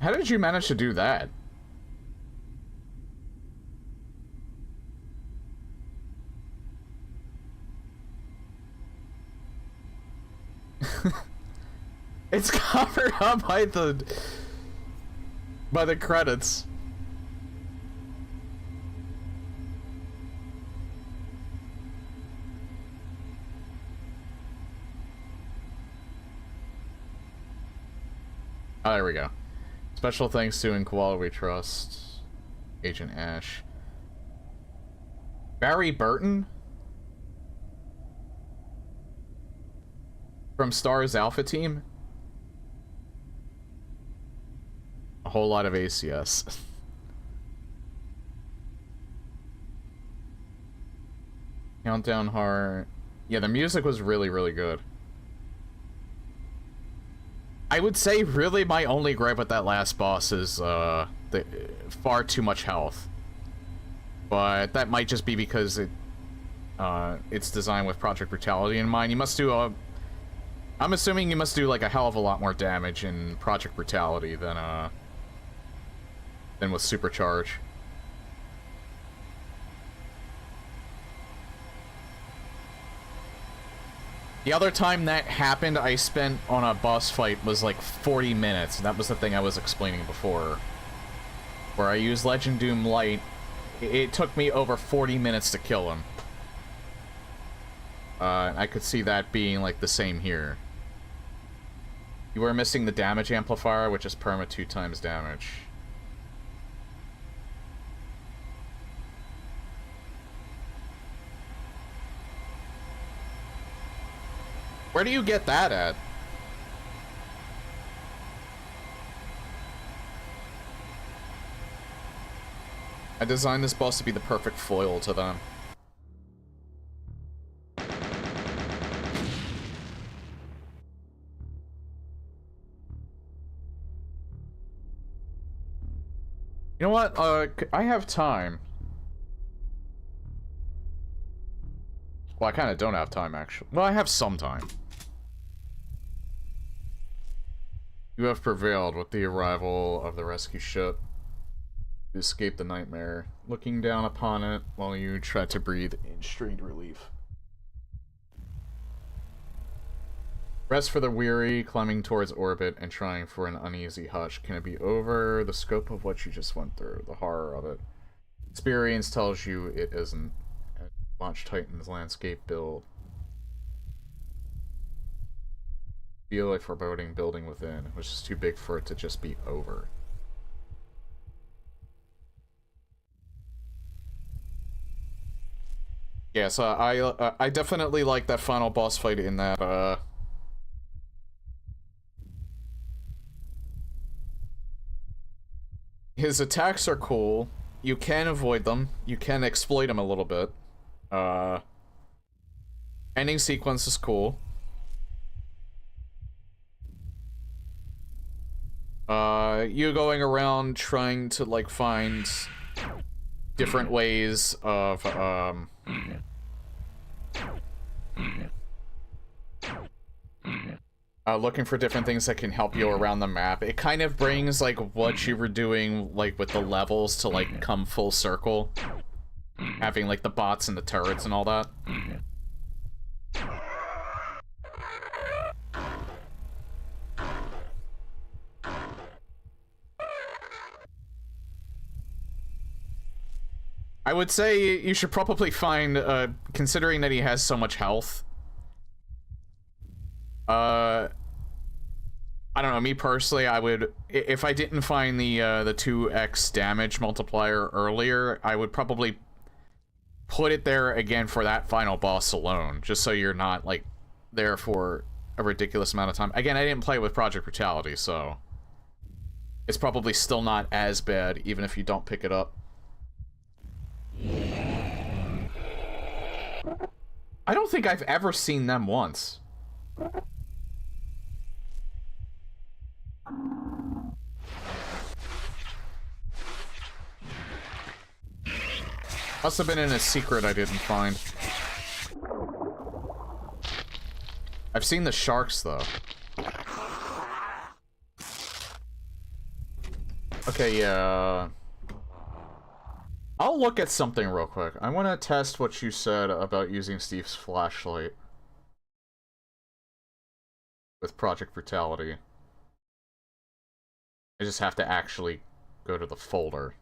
How did you manage to do that? It's covered up by the credits. Oh, there we go. Special thanks to In Koala We Trust, Agent Ash. Barry Burton? From Star's Alpha Team? A whole lot of ACS. Countdown Heart. Yeah, the music was really, really good. I would say really my only gripe with that last boss is the far too much health. But that might just be because it's designed with Project Brutality in mind. You must do I'm assuming you must do like a hell of a lot more damage in Project Brutality than with Supercharge. The other time that happened, I spent on a boss fight was like 40 minutes. That was the thing I was explaining before. Where I used Legend Doom Light. It took me over 40 minutes to kill him. I could see that being like the same here. You were missing the damage amplifier, which is perma 2 times damage. Where do you get that at? I designed this boss to be the perfect foil to them. You know what? I have time. Well, I kind of don't have time, actually. Well, I have some time. You have prevailed with the arrival of the rescue ship. You escape the nightmare, looking down upon it while you try to breathe in strained relief. Rest for the weary, climbing towards orbit and trying for an uneasy hush. Can it be over? The scope of what you just went through, the horror of it. Experience tells you it isn't. Launch Titan's landscape build. Feel a foreboding building within, which is too big for it to just be over. Yeah, so I definitely like that final boss fight in that, his attacks are cool. You can avoid them. You can exploit them a little bit. Ending sequence is cool. You going around trying to, like, find different ways of, looking for different things that can help you around the map. It kind of brings, like, what you were doing, like, with the levels to, like, come full circle. Having, like, the bots and the turrets and all that. I would say you should probably find, considering that he has so much health, I don't know, me personally, I would, if I didn't find the 2x damage multiplier earlier, I would probably put it there again for that final boss alone, just so you're not, like, there for a ridiculous amount of time. Again, I didn't play with Project Brutality, so it's probably still not as bad, even if you don't pick it up. I don't think I've ever seen them once. Must have been in a secret I didn't find. I've seen the sharks, though. Okay, yeah. I'll look at something real quick. I want to test what you said about using Steve's flashlight with Project Brutality. I just have to actually go to the folder.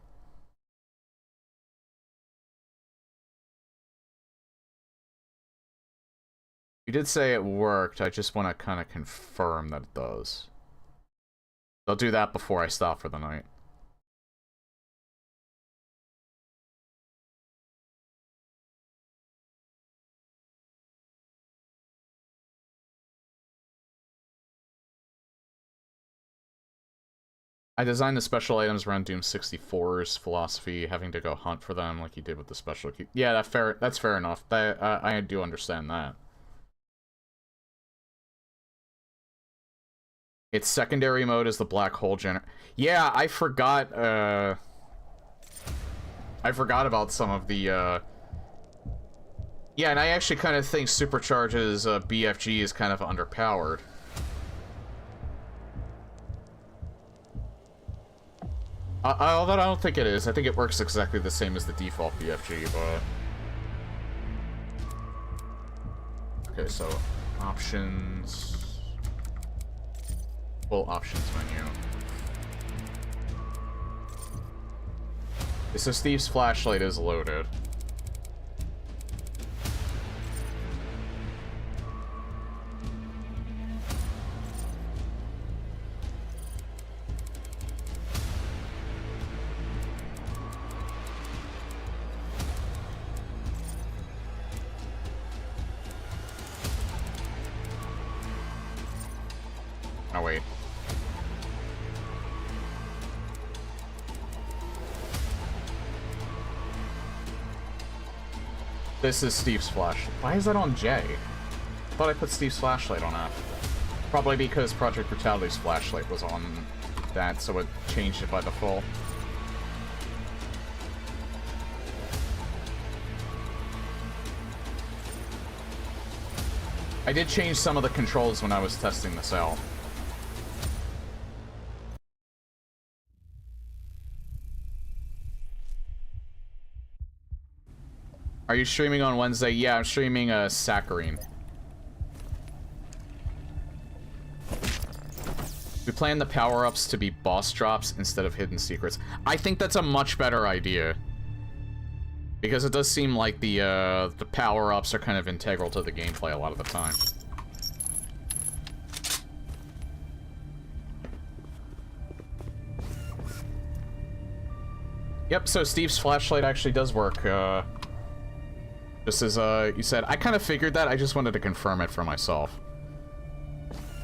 You did say it worked. I just want to kind of confirm that it does. I'll do that before I stop for the night. I designed the special items around Doom 64's philosophy, having to go hunt for them like you did with the special key. Yeah, that's fair enough. I do understand that. Its secondary mode is the black hole Yeah, I forgot about some of the, Yeah, and I actually kind of think Supercharge's BFG is kind of underpowered. Although I don't think it is. I think it works exactly the same as the default BFG, but... Okay, so... Options... Full options menu. So Steve's flashlight is loaded. Oh, wait. This is Steve's flash. Why is that on J? I thought I put Steve's flashlight on F. Probably because Project Brutality's flashlight was on that, so it changed it by default. I did change some of the controls when I was testing this out. Are you streaming on Wednesday? Yeah, I'm streaming Saccharine. We plan the power-ups to be boss drops instead of hidden secrets. I think that's a much better idea. Because it does seem like the power-ups are kind of integral to the gameplay a lot of the time. Yep, so Steve's flashlight actually does work. Just as you said, I kind of figured that. I just wanted to confirm it for myself.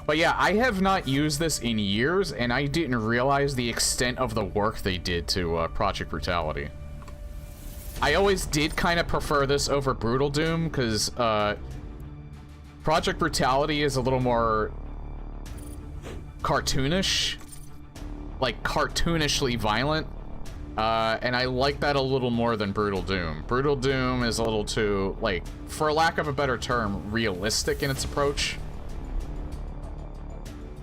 But yeah, I have not used this in years, and I didn't realize the extent of the work they did to Project Brutality. I always did kind of prefer this over Brutal Doom, because Project Brutality is a little more cartoonish. Like, cartoonishly violent. And I like that a little more than Brutal Doom. Brutal Doom is a little too, like, for lack of a better term, realistic in its approach.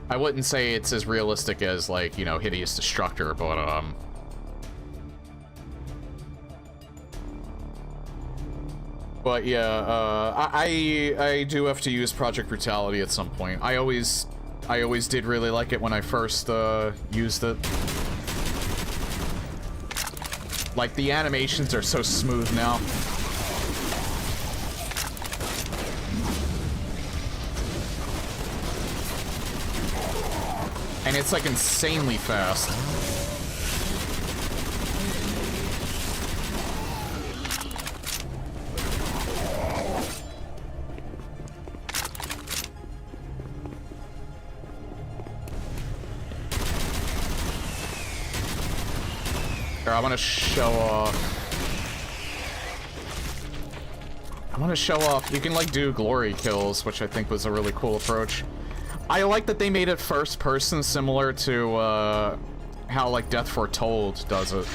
I wouldn't say it's as realistic as, like, you know, Hideous Destructor, but yeah, I do have to use Project Brutality at some point. I always did really like it when I first used it. Like, the animations are so smooth now. And it's, like, insanely fast. Here, I want to show off. You can, like, do glory kills, which I think was a really cool approach. I like that they made it first person, similar to how, like, Death Foretold does it.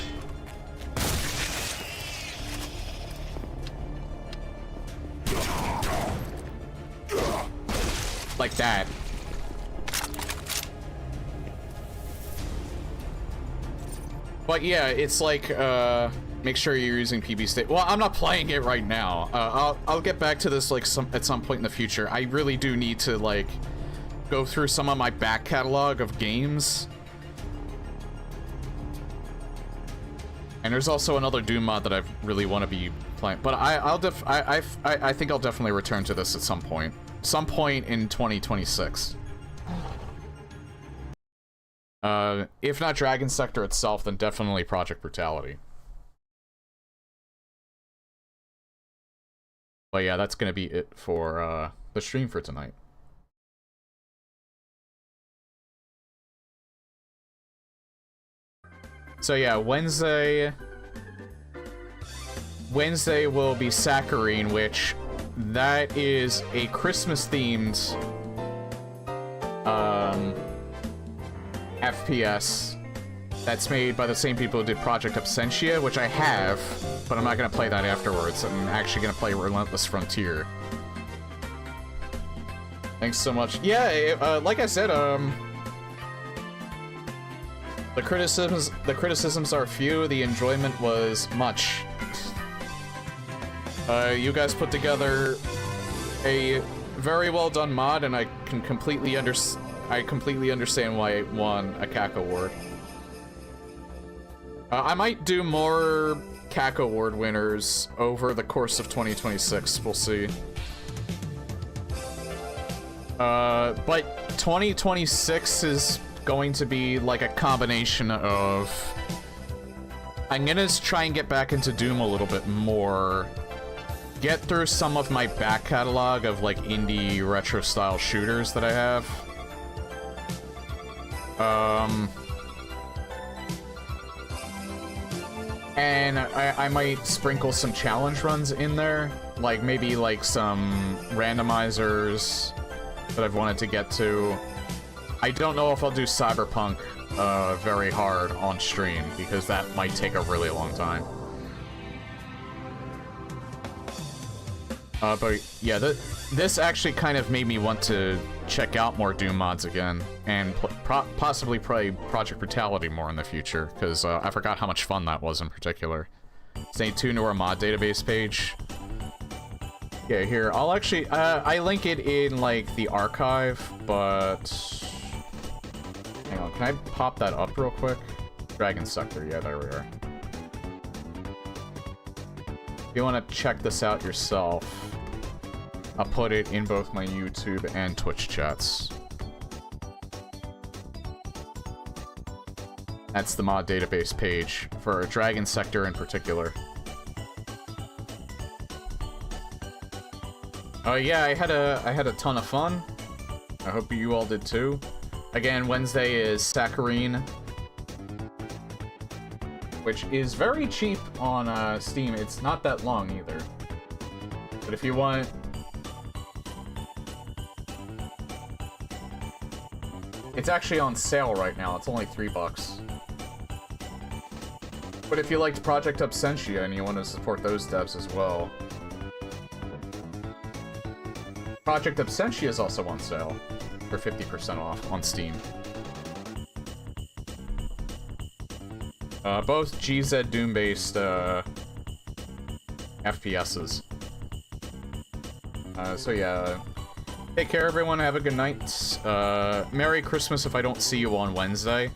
Like that. But yeah, it's like, make sure you're using PB state. Well, I'm not playing it right now. I'll get back to this, like, at some point in the future. I really do need to, like, go through some of my back catalog of games. And there's also another Doom mod that I really want to be playing. But I think I'll definitely return to this at some point. Some point in 2026. If not Dragon Sector itself, then definitely Project Brutality. But yeah, that's gonna be it for, the stream for tonight. So yeah, Wednesday will be Saccharine, which that is a Christmas-themed FPS that's made by the same people who did Project Absentia, which I have, but I'm not gonna play that afterwards. I'm actually gonna play Relentless Frontier. Thanks so much. Yeah, like I said, the criticisms are few, the enjoyment was much. You guys put together a very well done mod, and I can completely understand why it won a Cacoward. I might do more Cacoward winners over the course of 2026, we'll see. But 2026 is going to be like a combination of... I'm gonna try and get back into Doom a little bit more. Get through some of my back catalog of, like, indie retro-style shooters that I have. And I might sprinkle some challenge runs in there. Like, maybe, like, some randomizers that I've wanted to get to. I don't know if I'll do Cyberpunk very hard on stream, because that might take a really long time. But yeah, this actually kind of made me want to check out more Doom mods again, and possibly play Project Brutality more in the future, because I forgot how much fun that was in particular. Stay tuned to our mod database page. Yeah, here, I'll actually, I link it in, like, the archive, but... Hang on, can I pop that up real quick? Dragon Sector, yeah, there we are. If you want to check this out yourself, I'll put it in both my YouTube and Twitch chats. That's the mod database page for Dragon Sector in particular. Oh yeah, I had a ton of fun. I hope you all did too. Again, Wednesday is Saccharine, which is very cheap on Steam. It's not that long either. But if you want... It's actually on sale right now. It's only $3. But if you liked Project Absentia and you want to support those devs as well... Project Absentia is also on sale for 50% off on Steam. Both GZ Doom-based FPSs. So yeah, take care everyone, have a good night. Merry Christmas if I don't see you on Wednesday.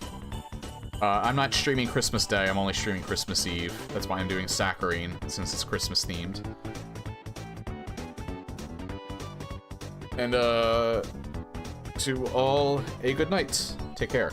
I'm not streaming Christmas Day, I'm only streaming Christmas Eve. That's why I'm doing Saccharine, since it's Christmas themed. And to all, a good night. Take care.